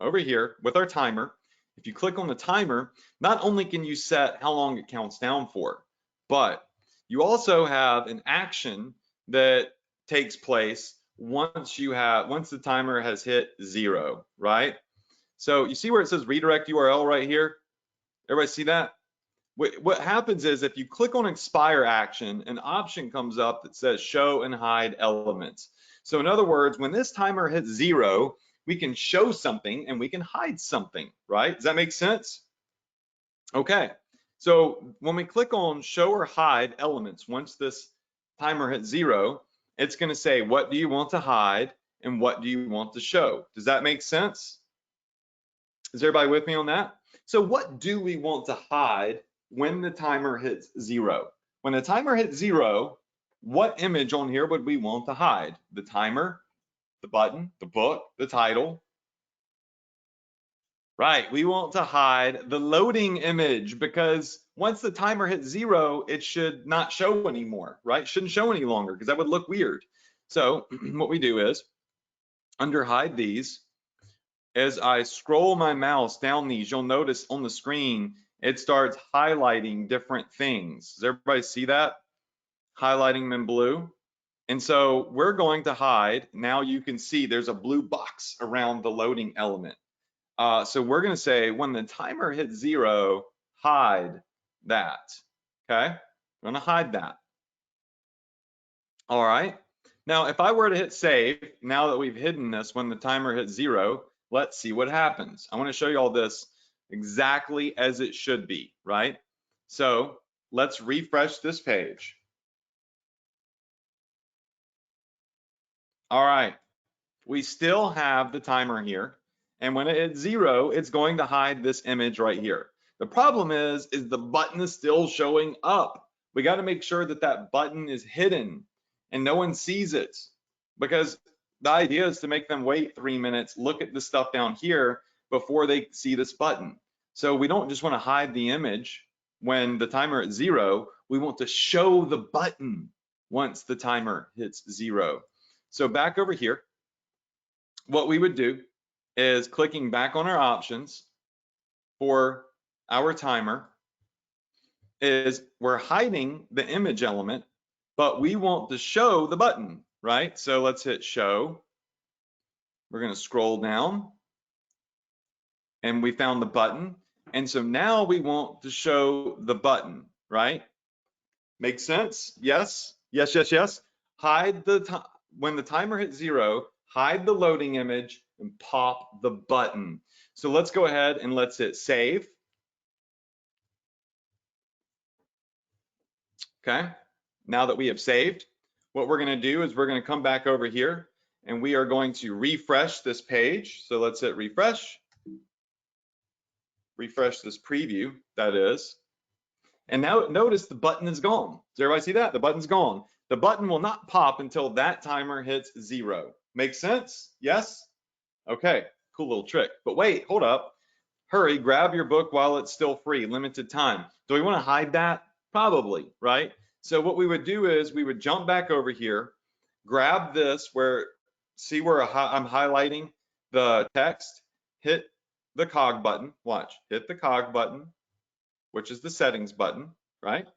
over here with our timer, if you click on the timer, not only can you set how long it counts down for, but you also have an action that takes place once the timer has hit 0, right? So you see where it says redirect URL right here? Everybody see that? What happens is if you click on expire action, an option comes up that says show and hide elements. So in other words, when this timer hits 0, we can show something and we can hide something, right? Does that make sense? Okay, so when we click on show or hide elements, once this timer hits 0, it's gonna say, what do you want to hide and what do you want to show? Does that make sense? Is everybody with me on that? So what do we want to hide when the timer hits 0? When the timer hits 0, what image on here would we want to hide? The timer, the button, the book, the title? Right, we want to hide the loading image because once the timer hits 0, it should not show anymore, right? It shouldn't show any longer because that would look weird. So what we do is under hide these, as I scroll my mouse down these, you'll notice on the screen, it starts highlighting different things. Does everybody see that? Highlighting them in blue. And so we're going to hide. Now you can see there's a blue box around the loading element. So we're going to say when the timer hits 0, hide that. Okay, I'm going to hide that. All right. Now, if I were to hit save, now that we've hidden this when the timer hits 0, let's see what happens. I want to show you all this exactly as it should be, right? So let's refresh this page. All right, we still have the timer here. And when it hits 0, it's going to hide this image right here. The problem is the button is still showing up. We got to make sure that that button is hidden and no one sees it, because the idea is to make them wait 3 minutes, look at the stuff down here before they see this button. So we don't just want to hide the image when the timer is 0. We want to show the button once the timer hits 0. So back over here, what we would do is clicking back on our options for our timer is we're hiding the image element, but we want to show the button, right? So let's hit show. We're going to scroll down and we found the button. And so now we want to show the button, right? Make sense? Yes, yes, yes, yes. Hide the when the timer hits 0, hide the loading image and pop the button. So let's go ahead and let's hit save. Okay, now that we have saved, what we're going to do is we're going to come back over here and we are going to refresh this page. So let's hit refresh. Refresh this preview, that is. And now notice the button is gone. Does everybody see that? The button's gone. The button will not pop until that timer hits 0. Make sense? Yes? Okay, cool little trick. But wait, hold up. Hurry, grab your book while it's still free, limited time. Do we want to hide that? Probably, right? So what we would do is we would jump back over here, grab this see where I'm highlighting the text, hit the cog button, watch, hit the cog button, which is the settings button, right?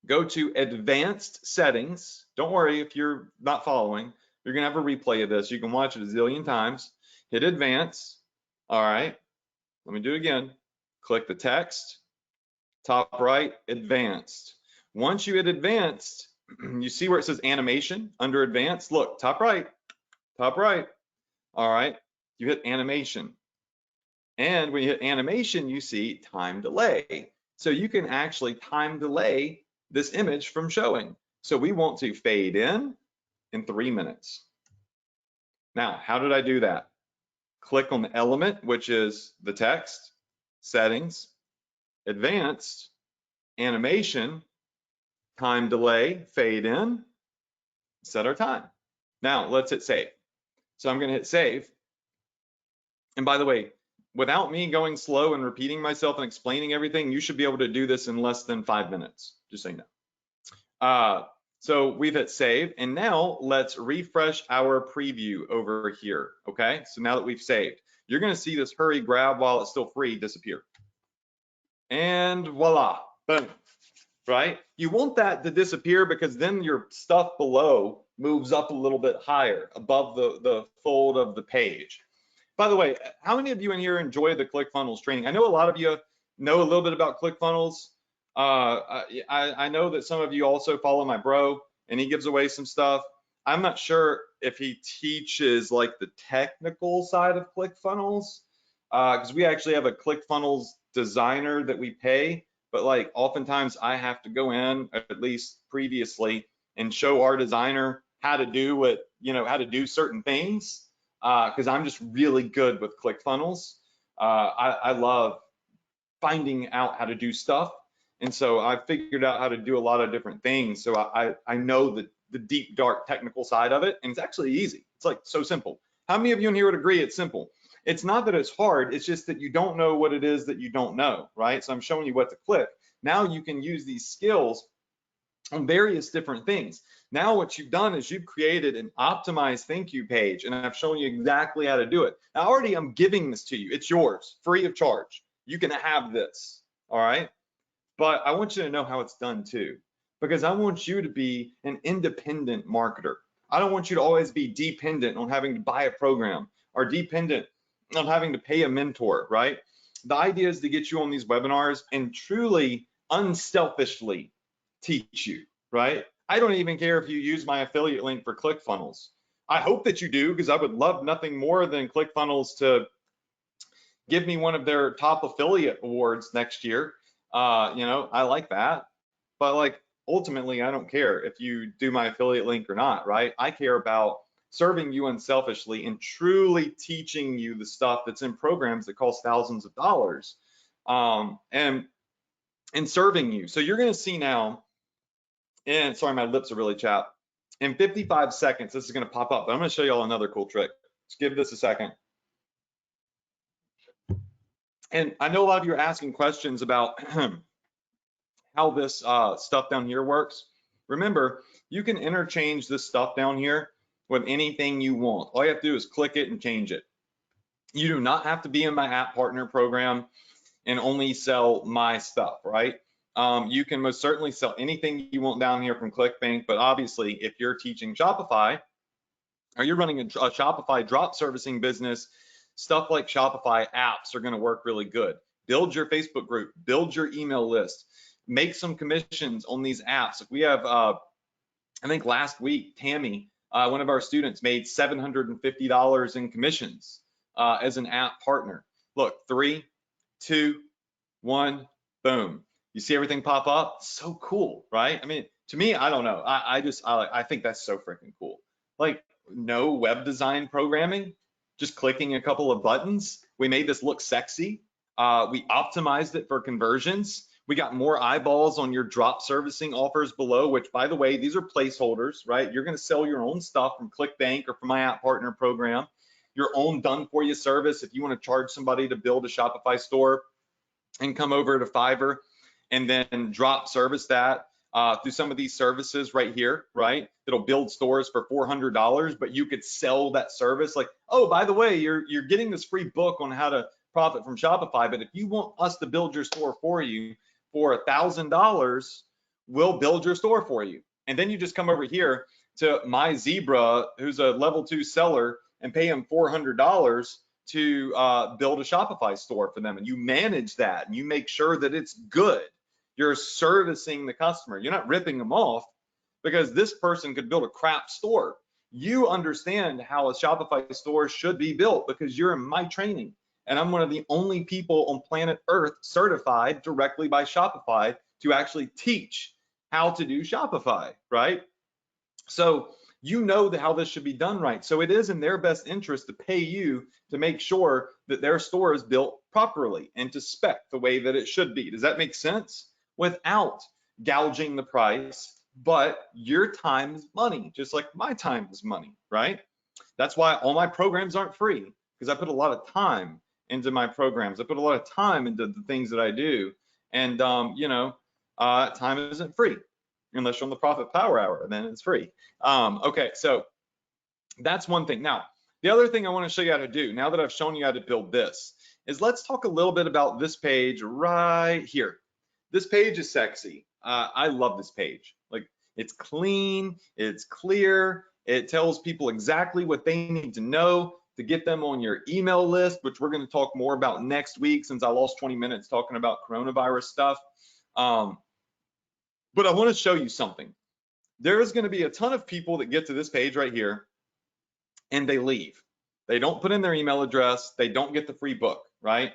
Go to advanced settings. Don't worry if you're not following, you're gonna have a replay of this. You can watch it a zillion times. Hit advanced. All right, let me do it again. Click the text, top right, advanced. Once you hit advanced, you see where it says animation under advanced. Look, top right, top right. All right, you hit animation. And when you hit animation, you see time delay. So you can actually time delay this image from showing. So we want to fade in 3 minutes. Now, how did I do that? Click on the element, which is the text, settings, advanced, animation, time delay, fade in, set our time. Now let's hit save. So I'm going to hit save. And by the way, without me going slow and repeating myself and explaining everything, you should be able to do this in less than 5 minutes, just so you know. So we've hit save, and now let's refresh our preview over here, okay? So now that we've saved, you're gonna see this hurry grab while it's still free disappear. And voila, boom, right? You want that to disappear because then your stuff below moves up a little bit higher above the fold of the page. By the way, how many of you in here enjoy the ClickFunnels training? I know a lot of you know a little bit about ClickFunnels. I know that some of you also follow my bro, and he gives away some stuff. I'm not sure if he teaches like the technical side of ClickFunnels, because we actually have a ClickFunnels designer that we pay, but like oftentimes I have to go in, at least previously, and show our designer how to do how to do certain things, because I'm just really good with ClickFunnels. I love finding out how to do stuff. And so I figured out how to do a lot of different things. So I know the deep, dark technical side of it, and it's actually easy. It's like so simple. How many of you in here would agree it's simple? It's not that it's hard, it's just that you don't know what it is that you don't know, right? So I'm showing you what to click. Now you can use these skills on various different things. Now what you've done is you've created an optimized thank you page, and I've shown you exactly how to do it. Now already I'm giving this to you. It's yours, free of charge. You can have this, all right? But I want you to know how it's done too, because I want you to be an independent marketer. I don't want you to always be dependent on having to buy a program or dependent on having to pay a mentor, right? The idea is to get you on these webinars and truly unselfishly teach you, right? I don't even care if you use my affiliate link for ClickFunnels. I hope that you do, because I would love nothing more than ClickFunnels to give me one of their top affiliate awards next year. I like that, but like ultimately, I don't care if you do my affiliate link or not, right? I care about serving you unselfishly and truly teaching you the stuff that's in programs that cost thousands of dollars, and serving you. So you're going to see now, and sorry, my lips are really chapped. In 55 seconds, this is going to pop up, but I'm going to show you all another cool trick. Just give this a second. And I know a lot of you are asking questions about how this stuff down here works. Remember, you can interchange this stuff down here with anything you want. All you have to do is click it and change it. You do not have to be in my app partner program and only sell my stuff, right? You can most certainly sell anything you want down here from ClickBank, but obviously if you're teaching Shopify or you're running a Shopify drop servicing business, stuff like Shopify apps are going to work really good. Build your Facebook group, build your email list, make some commissions on these apps. We have, I think last week, Tammy, one of our students, made $750 in commissions as an app partner. Look, 3, 2, 1, boom. You see everything pop up? So cool, right? I mean, to me, I don't know. I think that's so freaking cool. Like, no web design programming, just clicking a couple of buttons. We made this look sexy. We optimized it for conversions. We got more eyeballs on your drop servicing offers below, which, by the way, these are placeholders, right? You're going to sell your own stuff from ClickBank or from my app partner program, your own done-for-you service. If you want to charge somebody to build a Shopify store and come over to Fiverr and then drop service that through some of these services right here, right? It'll build stores for $400, but you could sell that service like, oh, by the way, you're getting this free book on how to profit from Shopify, but if you want us to build your store for you for $1,000, we'll build your store for you. And then you just come over here to my Zebra, who's a level 2 seller, and pay him $400 to build a Shopify store for them. And you manage that and you make sure that it's good. You're servicing the customer. You're not ripping them off, because this person could build a crap store. You understand how a Shopify store should be built because you're in my training. And I'm one of the only people on planet Earth certified directly by Shopify to actually teach how to do Shopify, right? So you know how this should be done right. So it is in their best interest to pay you to make sure that their store is built properly and to spec the way that it should be. Does that make sense? Without gouging the price, but your time is money, just like my time is money, right? That's why all my programs aren't free, because I put a lot of time into my programs. I put a lot of time into the things that I do. And, time isn't free unless you're on the Profit Power Hour, then it's free. Okay, so that's one thing. Now, the other thing I want to show you how to do, now that I've shown you how to build this, is let's talk a little bit about this page right here. This page is sexy. I love this page. Like, it's clean, it's clear, it tells people exactly what they need to know to get them on your email list, which we're going to talk more about next week, since I lost 20 minutes talking about coronavirus stuff. But I want to show you something. There is going to be a ton of people that get to this page right here and they leave. They don't put in their email address. They don't get the free book, right?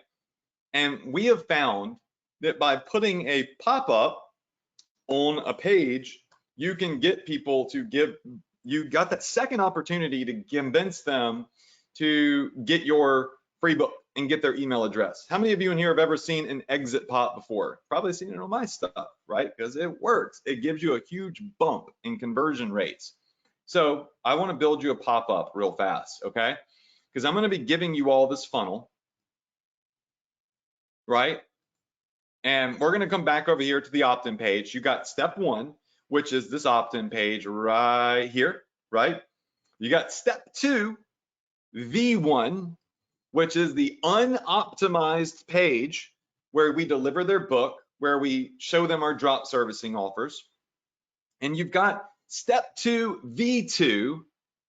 And we have found that by putting a pop-up on a page, you can get people to give, you got that second opportunity to convince them to get your free book and get their email address. How many of you in here have ever seen an exit pop before? Probably seen it on my stuff, right? Because it works. It gives you a huge bump in conversion rates. So I want to build you a pop-up real fast, okay? Because I'm going to be giving you all this funnel, right? And we're going to come back over here to the opt-in page. You got step 1, which is this opt-in page right here, right? You got step 2, V1, which is the unoptimized page where we deliver their book, where we show them our drop servicing offers. And you've got step 2, V2,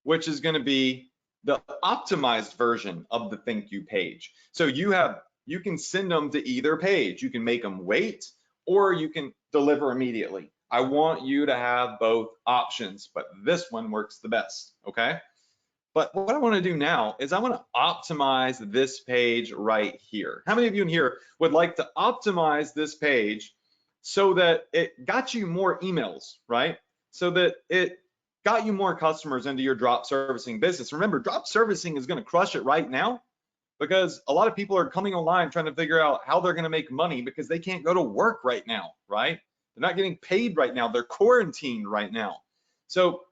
which is going to be the optimized version of the thank you page. So you can send them to either page. You can make them wait, or you can deliver immediately. I want you to have both options, but this one works the best, okay? But what I want to do now is I want to optimize this page right here. How many of you in here would like to optimize this page so that it got you more emails, right? So that it got you more customers into your drop servicing business. Remember, drop servicing is going to crush it right now because a lot of people are coming online trying to figure out how they're going to make money because they can't go to work right now, right? They're not getting paid right now. They're quarantined right now. So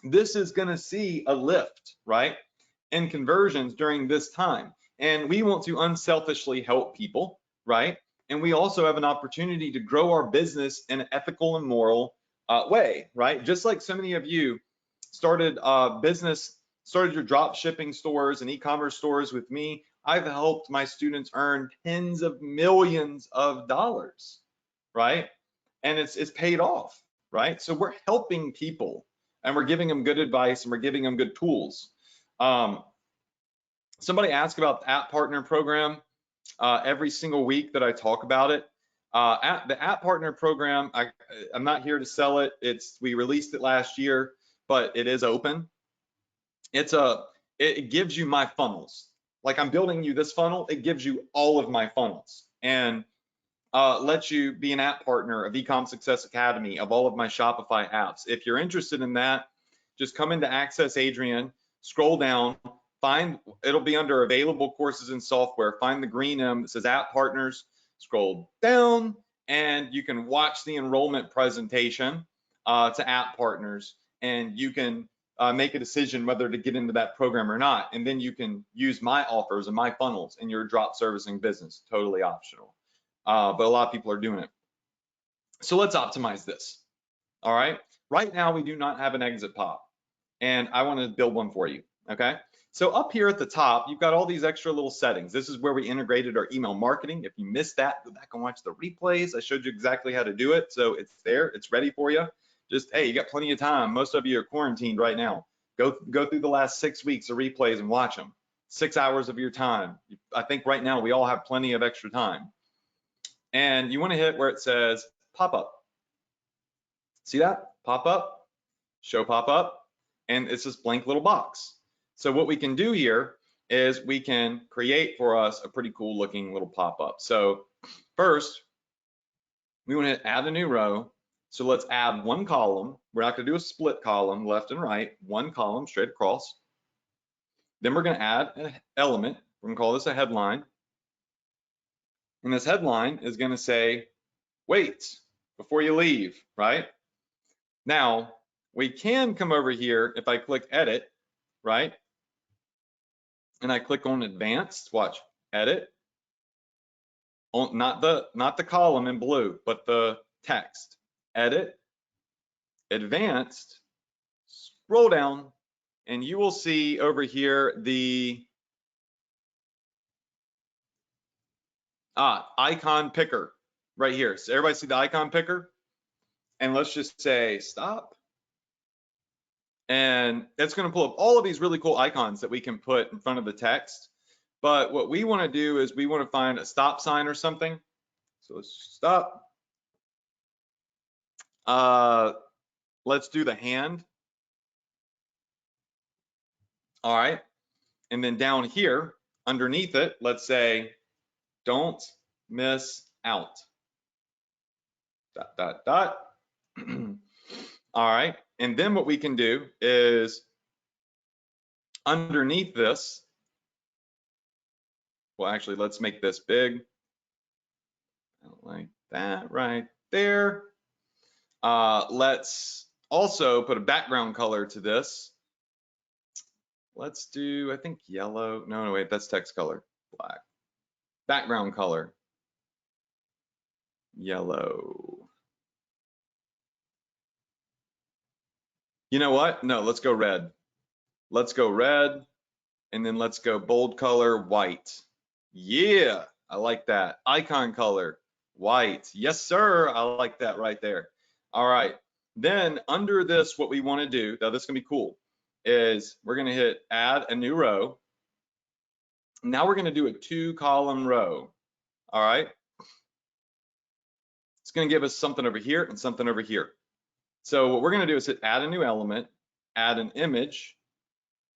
this is going to see a lift, right, in conversions during this time. And we want to unselfishly help people, right? And we also have an opportunity to grow our business in an ethical and moral way, right? Just like so many of you started started your drop shipping stores and e-commerce stores with me, I've helped my students earn tens of millions of dollars, right? And it's paid off, right? So we're helping people and we're giving them good advice and we're giving them good tools. Somebody asked about the app partner program. Every single week that I talk about it. The app partner program, I'm not here to sell it. We released it last year, but it is open. It gives you my funnels. Like I'm building you this funnel, it gives you all of my funnels and lets you be an app partner of Ecom Success Academy, of all of my Shopify apps. If you're interested in that, just come into Access Adrian, scroll down, it'll be under available courses and software. Find the green M that says app partners, scroll down, and you can watch the enrollment presentation to app partners, and you can make a decision whether to get into that program or not. And then you can use my offers and my funnels in your drop servicing business, totally optional. But a lot of people are doing it. So let's optimize this. All right. Right now, we do not have an exit pop, and I want to build one for you. Okay. So up here at the top, you've got all these extra little settings. This is where we integrated our email marketing. If you missed that, go back and watch the replays. I showed you exactly how to do it. So it's there, it's ready for you. Just, hey, you got plenty of time. Most of you are quarantined right now. Go through the last 6 weeks of replays and watch them. 6 hours of your time. I think right now we all have plenty of extra time. And you want to hit where it says pop up. See that? Pop up, show pop up, and it's this blank little box. So what we can do here is we can create for us a pretty cool looking little pop-up. So first, we want to add a new row. So let's add one column. We're not going to do a split column left and right, one column straight across. Then we're going to add an element. We're going to call this a headline. And this headline is going to say, wait before you leave, right? Now, we can come over here if I click edit, right? And I click on advanced, watch, edit, not the column in blue, but the text, edit, advanced, scroll down, and you will see over here the icon picker right here. So everybody see the icon picker? And let's just say stop. And it's going to pull up all of these really cool icons that we can put in front of the text. But what we want to do is we want to find a stop sign or something. So let's stop. Let's do the hand. All right. And then down here, underneath it, let's say, don't miss out. ... All right. And then what we can do is underneath this, well, actually, let's make this big. Like that right there. Let's also put a background color to this. Let's do, I think yellow. No, wait, that's text color. Black. Background color. Yellow. You know what? No, let's go red. Let's go red, and then let's go bold color, white. Yeah, I like that. Icon color, white. Yes, sir. I like that right there. All right. Then under this, what we want to do, now this is going to be cool, is we're going to hit add a new row. Now we're going to do a 2-column row. All right. It's going to give us something over here and something over here. So what we're going to do is hit add a new element, add an image.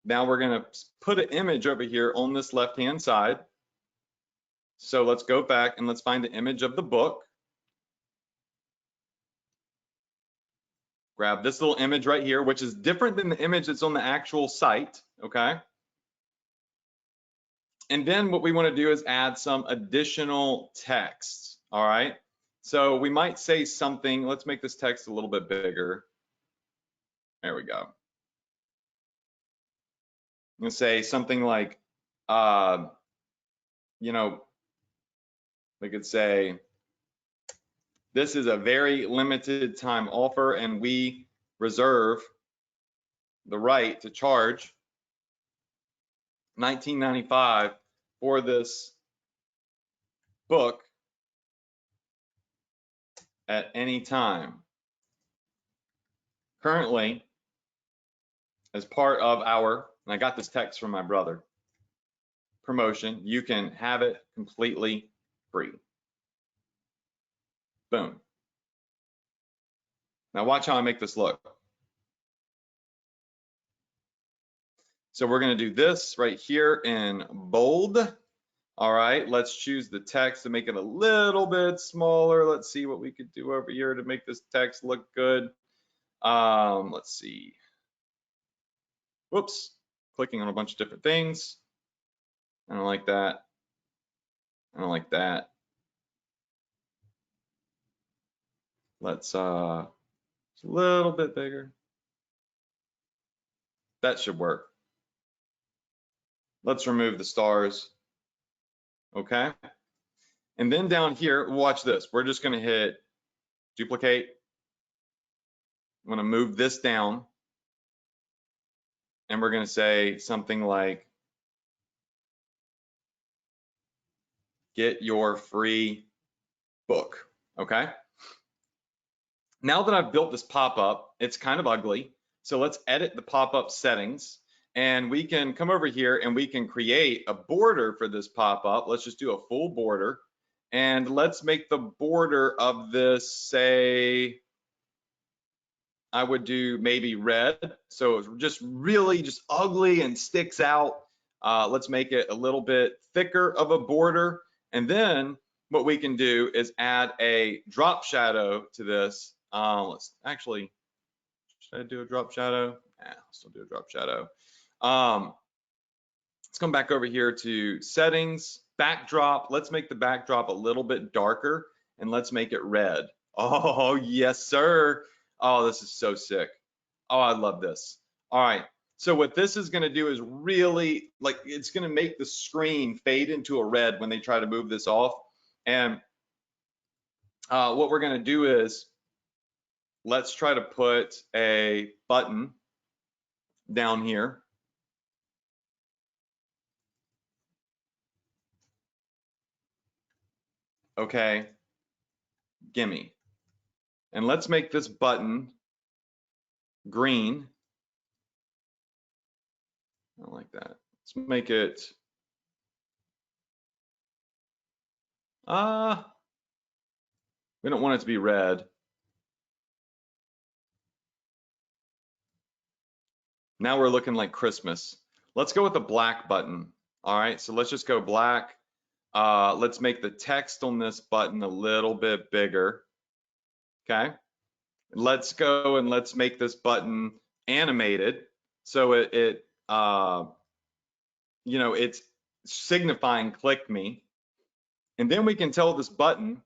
Now we're going to put an image over here on this left-hand side. So let's go back and let's find the image of the book. Grab this little image right here, which is different than the image that's on the actual site, okay? And then what we want to do is add some additional text, all right? So we might say something, let's make this text a little bit bigger. There we go. I'm gonna say something like, you know, we could say, this is a very limited time offer and we reserve the right to charge $19.95 for this book at any time. Currently, as part of our, and I got this text from my brother, promotion, you can have it completely free. Boom. Now watch how I make this look. So we're going to do this right here in bold. All right, let's choose the text to make it a little bit smaller. Let's see what we could do over here to make this text look good. Let's see. Whoops, clicking on a bunch of different things. I don't like that. I don't like that. Let's it's a little bit bigger. That should work. Let's remove the stars. Okay. And then down here, watch this. We're just going to hit duplicate. I'm going to move this down. And we're going to say something like, get your free book. Okay. Now that I've built this pop-up, it's kind of ugly. So let's edit the pop-up settings. And we can come over here and we can create a border for this pop-up. Let's just do a full border. And let's make the border of this, say, I would do maybe red. So it's just really just ugly and sticks out. Let's make it a little bit thicker of a border. And then what we can do is add a drop shadow to this. Let's actually, should I do a drop shadow? Yeah, I'll still do a drop shadow. Let's come back over here to settings, backdrop. Let's make the backdrop a little bit darker and let's make it red. Oh, yes, sir. Oh, this is so sick. Oh, I love this. All right. So what this is going to do is really, like, it's going to make the screen fade into a red when they try to move this off. And what we're going to do is, let's try to put a button down here. Okay, gimme. And let's make this button green. I don't like that. Let's make it, we don't want it to be red. Now we're looking like Christmas. Let's go with the black button. All right, so let's just go black. Let's make the text on this button a little bit bigger. Okay. Let's go and let's make this button animated. So it you know, it's signifying click me. And then we can tell this button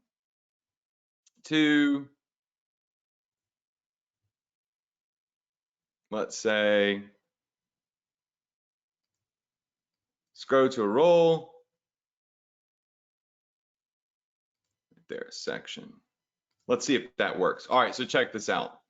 to, let's say, scroll to a roll. There, section. Let's see if that works. All right, so check this out.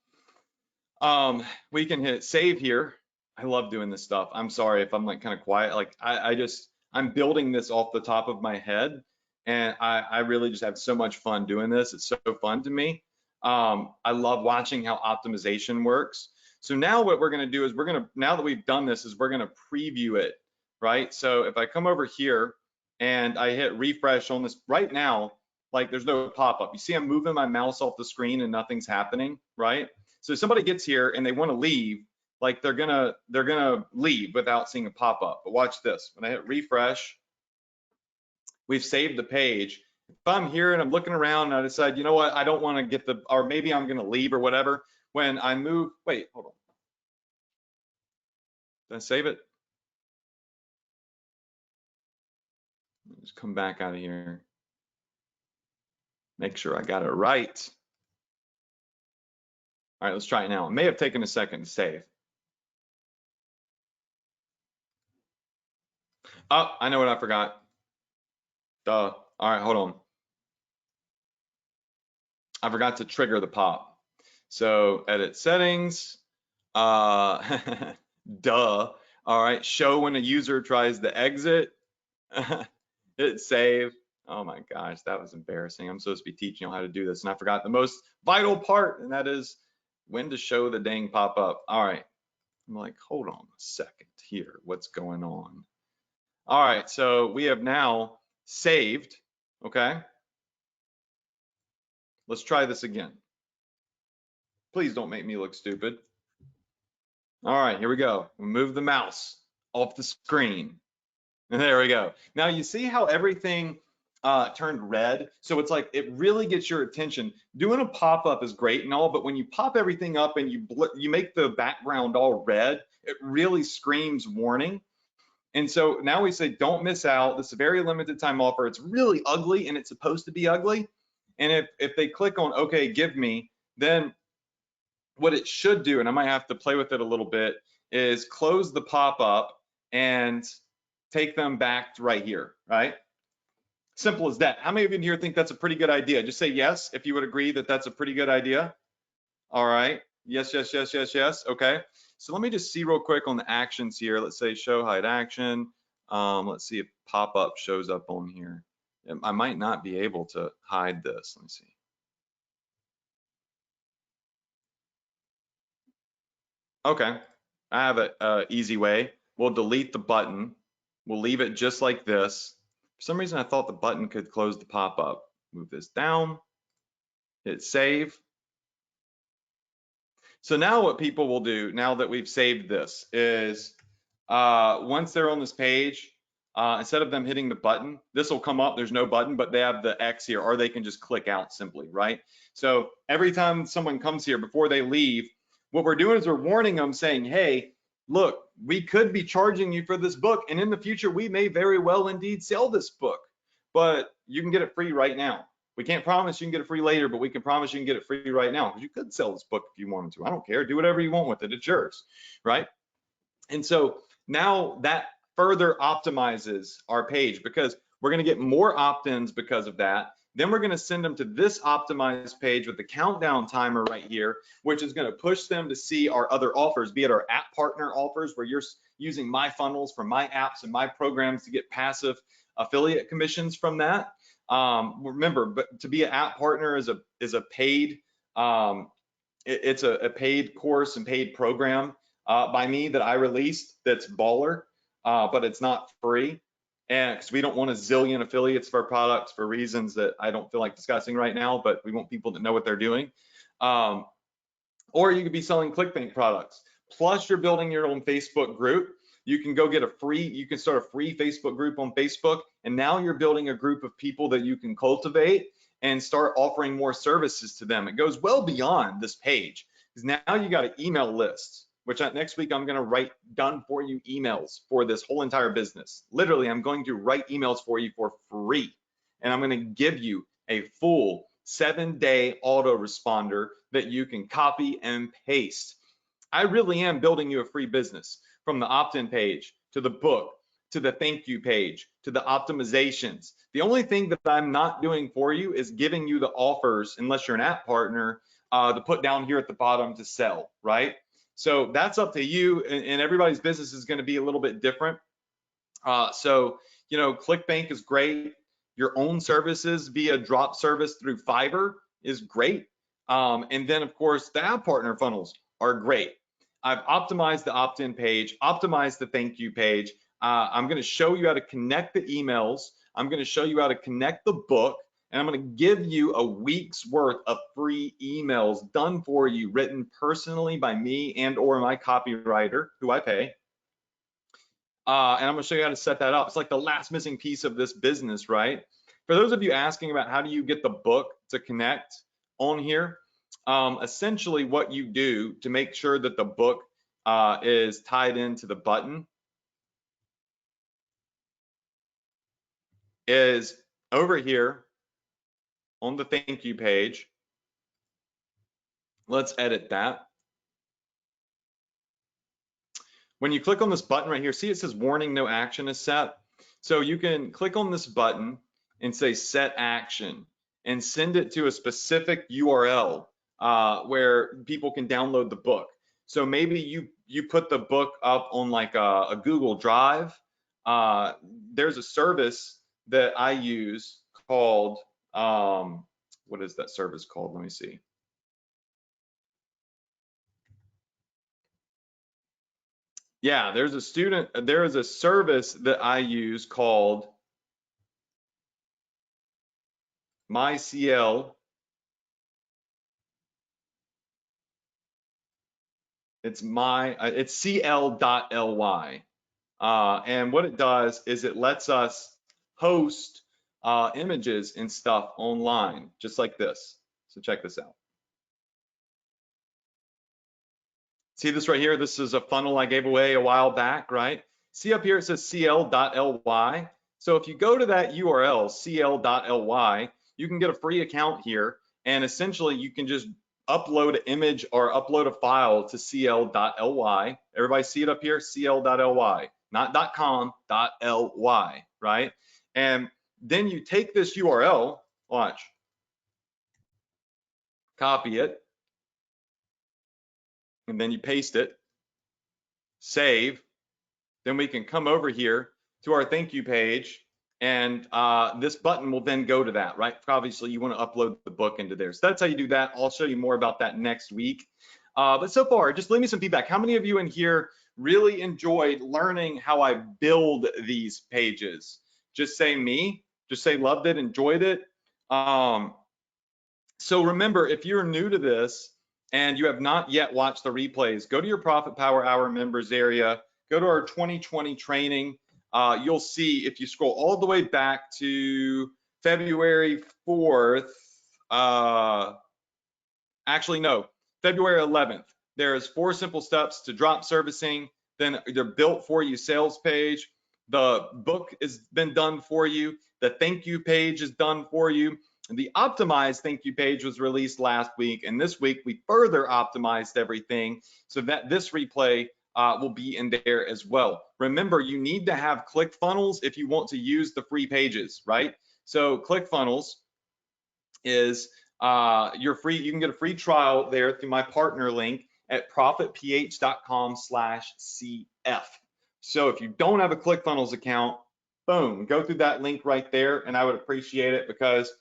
We can hit save here. I love doing this stuff. I'm sorry if I'm like kind of quiet. Like I'm building this off the top of my head, and I really just have so much fun doing this. It's so fun to me. I love watching how optimization works. So now what we're gonna do is now that we've done this, is we're gonna preview it, right? So if I come over here and I hit refresh on this right now, like there's no pop-up. You see I'm moving my mouse off the screen and nothing's happening, right? So somebody gets here and they want to leave, like they're gonna leave without seeing a pop-up. But watch this. When I hit refresh, we've saved the page. If I'm here and I'm looking around and I decide, you know what, I don't want to get or maybe I'm gonna leave or whatever. When I move, wait, hold on. Did I save it? Just come back out of here. Make sure I got it right. All right, let's try it now. It may have taken a second to save. Oh, I know what I forgot. Duh. All right, hold on. I forgot to trigger the pop. So edit settings. Duh. All right, show when a user tries to exit. Hit save. Oh my gosh, that was embarrassing. I'm supposed to be teaching you how to do this, and I forgot the most vital part, and that is when to show the dang pop-up. All right, I'm like, hold on a second here. What's going on? All right, so we have now saved, okay? Let's try this again. Please don't make me look stupid. All right, here we go. We move the mouse off the screen. And there we go. Now you see how everything turned red? So it's like, it really gets your attention. Doing a pop-up is great and all, but when you pop everything up and you make the background all red, it really screams warning. And so now we say, don't miss out. This is a very limited time offer. It's really ugly and it's supposed to be ugly. And if they click on, okay, give me, then what it should do, and I might have to play with it a little bit, is close the pop-up and take them back to right here, right? Simple as that. How many of you in here think that's a pretty good idea? Just say yes if you would agree that that's a pretty good idea. All right. Yes, yes, yes, yes, yes. Okay. So let me just see real quick on the actions here. Let's say show hide action. Let's see if pop-up shows up on here. I might not be able to hide this. Let me see. Okay. I have an easy way. We'll delete the button. We'll leave it just like this. For some reason, I thought the button could close the pop-up. Move this down, hit save. So now what people will do, now that we've saved this, is once they're on this page, instead of them hitting the button, this will come up, there's no button, but they have the X here, or they can just click out simply, right? So every time someone comes here, before they leave, what we're doing is we're warning them saying, hey, look, we could be charging you for this book, and in the future, we may very well indeed sell this book, but you can get it free right now. We can't promise you can get it free later, but we can promise you can get it free right now, because you could sell this book if you wanted to. I don't care. Do whatever you want with it. It's yours, right? And so now that further optimizes our page, because we're going to get more opt-ins because of that. Then we're going to send them to this optimized page with the countdown timer right here, which is going to push them to see our other offers, be it our app partner offers, where you're using my funnels from my apps and my programs to get passive affiliate commissions from that. Remember, but to be an app partner is a paid, it's a paid course and paid program by me that I released that's baller, but it's not free. And because we don't want a zillion affiliates for our products for reasons that I don't feel like discussing right now, but we want people to know what they're doing. Or you could be selling ClickBank products. Plus you're building your own Facebook group. You can go get you can start a free Facebook group on Facebook. And now you're building a group of people that you can cultivate and start offering more services to them. It goes well beyond this page, because now you got an email list, which next week I'm going to write done for you emails for this whole entire business. Literally, I'm going to write emails for you for free. And I'm going to give you a full 7-day autoresponder that you can copy and paste. I really am building you a free business, from the opt-in page to the book, to the thank you page, to the optimizations. The only thing that I'm not doing for you is giving you the offers, unless you're an app partner, to put down here at the bottom to sell, right? So that's up to you, and everybody's business is going to be a little bit different. So, you know, ClickBank is great. Your own services via drop service through Fiverr is great. And then, of course, the app partner funnels are great. I've optimized the opt-in page, optimized the thank you page. I'm going to show you how to connect the emails. I'm going to show you how to connect the book, and I'm going to give you a week's worth of free emails done for you, written personally by me and or my copywriter, who I pay. And I'm going to show you how to set that up. It's like the last missing piece of this business, right? For those of you asking about how do you get the book to connect on here, essentially what you do to make sure that the book is tied into the button is over here on the thank you page. Let's edit that. When you click on this button right here, see it says warning, no action is set. So you can click on this button and say set action and send it to a specific URL where people can download the book. So maybe you put the book up on like a Google Drive. There's a service that I use called, what is that service called? Let me see. Yeah, there is a service that I use called MyCL. It's cl.ly. And what it does is it lets us host images and stuff online, just like this. So check this out. See this right here? This is a funnel I gave away a while back, right? See up here, it says cl.ly. So if you go to that URL, cl.ly, you can get a free account here. And essentially you can just upload an image or upload a file to cl.ly. Everybody see it up here? cl.ly, not .com, .ly, right? And then you take this URL, watch, copy it, and then you paste it, save. Then we can come over here to our thank you page, and this button will then go to that, right? Obviously, you want to upload the book into there. So that's how you do that. I'll show you more about that next week. But so far, just leave me some feedback. How many of you in here really enjoyed learning how I build these pages? Just say me. Just say loved it, enjoyed it. So remember, if you're new to this and you have not yet watched the replays, go to your Profit Power Hour members area, go to our 2020 training. You'll see if you scroll all the way back to February 4th, actually no, February 11th. There's 4 simple steps to drop servicing, then the built for you sales page. The book has been done for you. The thank you page is done for you. The optimized thank you page was released last week, and this week we further optimized everything so that this replay will be in there as well. Remember, you need to have ClickFunnels if you want to use the free pages, right? So ClickFunnels is your free, you can get a free trial there through my partner link at profitph.com/CF. So if you don't have a ClickFunnels account, boom, go through that link right there, and I would appreciate it because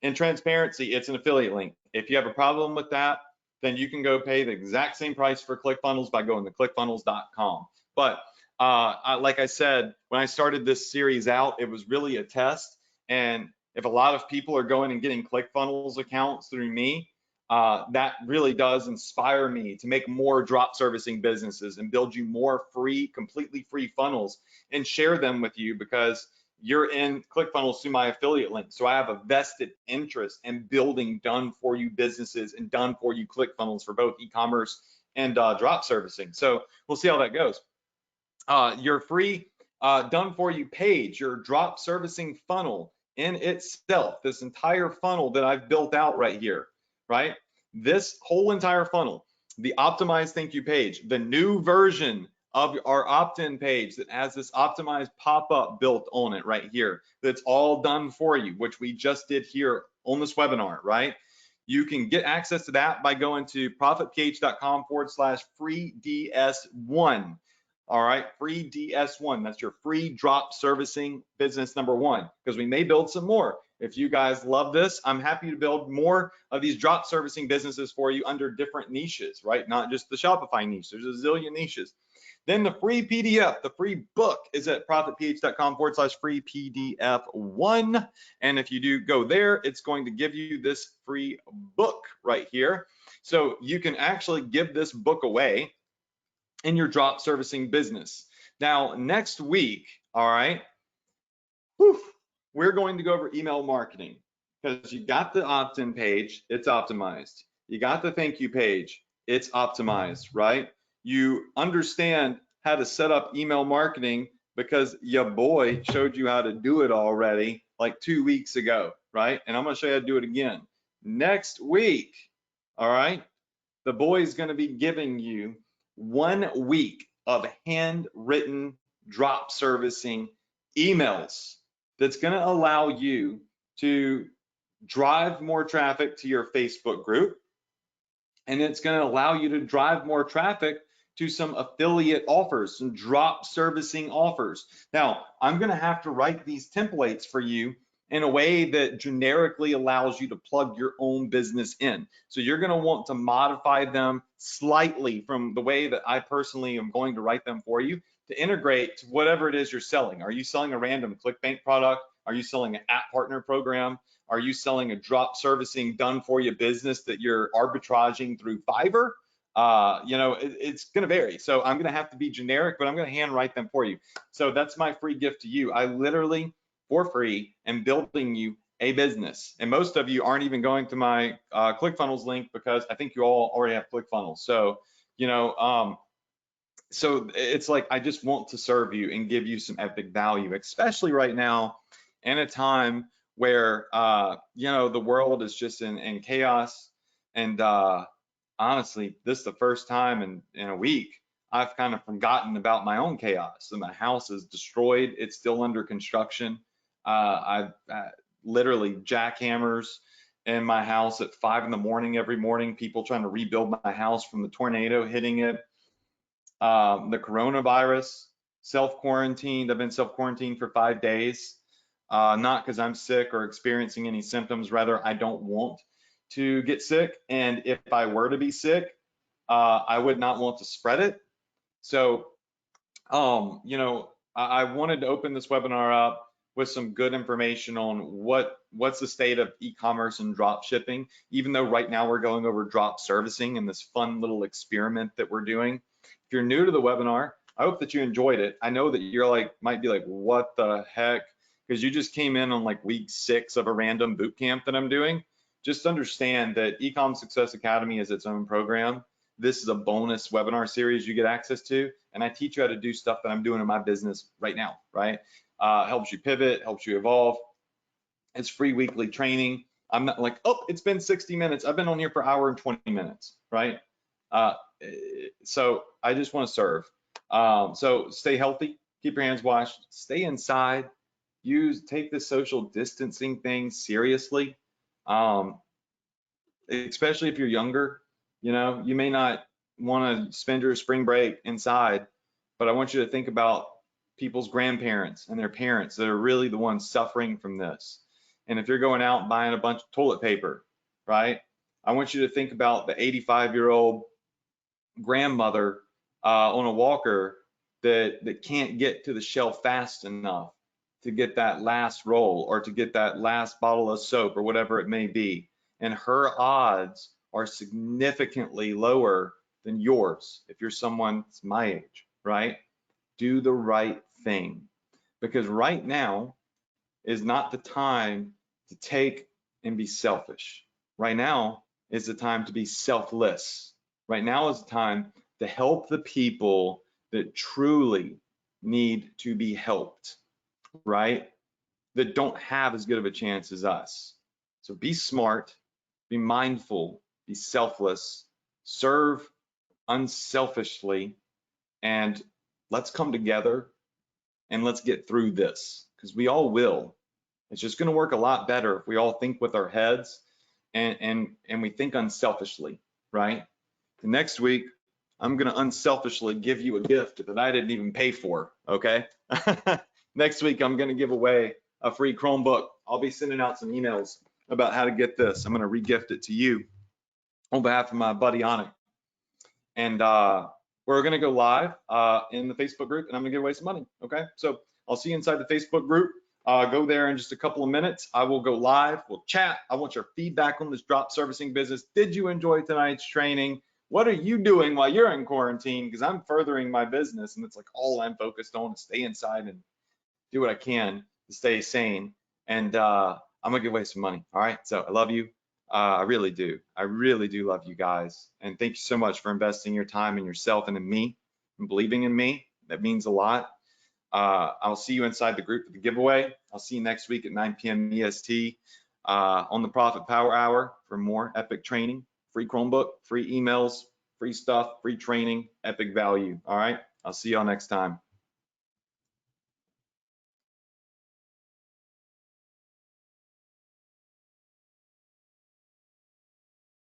in transparency, it's an affiliate link. If you have a problem with that, then you can go pay the exact same price for ClickFunnels by going to clickfunnels.com. But like I said, when I started this series out, it was really a test. And if a lot of people are going and getting ClickFunnels accounts through me, that really does inspire me to make more drop servicing businesses and build you more free, completely free funnels and share them with you because you're in ClickFunnels through my affiliate link. So I have a vested interest in building done for you businesses and done for you ClickFunnels for both e-commerce and drop servicing. So we'll see how that goes. Your free done for you page, your drop servicing funnel in itself, this entire funnel that I've built out right here, right? This whole entire funnel, the optimized thank you page, the new version of our opt-in page that has this optimized pop-up built on it right here, that's all done for you, which we just did here on this webinar, right? You can get access to that by going to profitph.com/free DS1. All right, free DS1. That's your free drop servicing business number one, because we may build some more. If you guys love this, I'm happy to build more of these drop servicing businesses for you under different niches, right? Not just the Shopify niche. There's a zillion niches. Then the free PDF, the free book is at profitph.com/free PDF1. And if you do go there, it's going to give you this free book right here. So you can actually give this book away in your drop servicing business. Now, next week, all right, we're going to go over email marketing, because you got the opt-in page, it's optimized. You got the thank you page, it's optimized, right? You understand how to set up email marketing because your boy showed you how to do it already like 2 weeks ago, right? And I'm gonna show you how to do it again. Next week, all right, the boy is gonna be giving you 1 week of handwritten drop servicing emails that's going to allow you to drive more traffic to your Facebook group, and it's going to allow you to drive more traffic to some affiliate offers, some drop servicing offers. Now, I'm going to have to write these templates for you in a way that generically allows you to plug your own business in. So you're going to want to modify them slightly from the way that I personally am going to write them for you to integrate to whatever it is you're selling. Are you selling a random ClickBank product? Are you selling an app partner program? Are you selling a drop servicing done for you business that you're arbitraging through Fiverr? You know, it's going to vary. So I'm going to have to be generic, but I'm going to hand write them for you. So that's my free gift to you. I literally, for free, am building you a business. And most of you aren't even going to my ClickFunnels link, because I think you all already have ClickFunnels. So, you know, so it's like, I just want to serve you and give you some epic value, especially right now in a time where, you know, the world is just in chaos. And honestly, this is the first time in a week I've kind of forgotten about my own chaos. So my house is destroyed. It's still under construction. I've literally jackhammers in my house at 5 in the morning every morning, people trying to rebuild my house from the tornado hitting it. The coronavirus, self-quarantined. I've been self-quarantined for 5 days, not because I'm sick or experiencing any symptoms. Rather, I don't want to get sick. And if I were to be sick, I would not want to spread it. So, you know, I wanted to open this webinar up with some good information on what's the state of e-commerce and drop shipping, even though right now we're going over drop servicing and this fun little experiment that we're doing. If you're new to the webinar, I hope that you enjoyed it. I know that you're like, might be like, what the heck? Because you just came in on like week 6 of a random boot camp that I'm doing. Just understand that Ecom Success Academy is its own program. This is a bonus webinar series you get access to, and I teach you how to do stuff that I'm doing in my business right now, right? Helps you pivot, helps you evolve. It's free weekly training. I'm not like, oh, it's been 60 minutes. I've been on here for an hour and 20 minutes, right? So I just want to serve. So stay healthy, keep your hands washed, stay inside, take the social distancing thing seriously. Especially if you're younger, you know, you may not want to spend your spring break inside, but I want you to think about people's grandparents and their parents that are really the ones suffering from this. And if you're going out and buying a bunch of toilet paper, right? I want you to think about the 85-year-old grandmother on a walker that can't get to the shelf fast enough to get that last roll or to get that last bottle of soap or whatever it may be. And her odds are significantly lower than yours if you're someone that's my age, right? Do the right thing, because right now is not the time to take and be selfish. Right now is the time to be selfless. Right now is the time to help the people that truly need to be helped, right? That don't have as good of a chance as us. So be smart, be mindful, be selfless, serve unselfishly, and let's come together and let's get through this, because we all will. It's just going to work a lot better if we all think with our heads and we think unselfishly, right? The next week, I'm gonna unselfishly give you a gift that I didn't even pay for, okay? Next week, I'm gonna give away a free Chromebook. I'll be sending out some emails about how to get this. I'm gonna re-gift it to you on behalf of my buddy Onik. And we're gonna go live in the Facebook group, and I'm gonna give away some money, okay? So I'll see you inside the Facebook group. Go there in just a couple of minutes. I will go live, we'll chat. I want your feedback on this drop servicing business. Did you enjoy tonight's training? What are you doing while you're in quarantine? Because I'm furthering my business, and it's like all I'm focused on is stay inside and do what I can to stay sane. And I'm gonna give away some money, all right? So I love you. I really do. I really do love you guys. And thank you so much for investing your time in yourself and in me and believing in me. That means a lot. I'll see you inside the group for the giveaway. I'll see you next week at 9 p.m. EST on the Profit Power Hour for more epic training, free Chromebook, free emails, free stuff, free training, epic value. All right. I'll see y'all next time.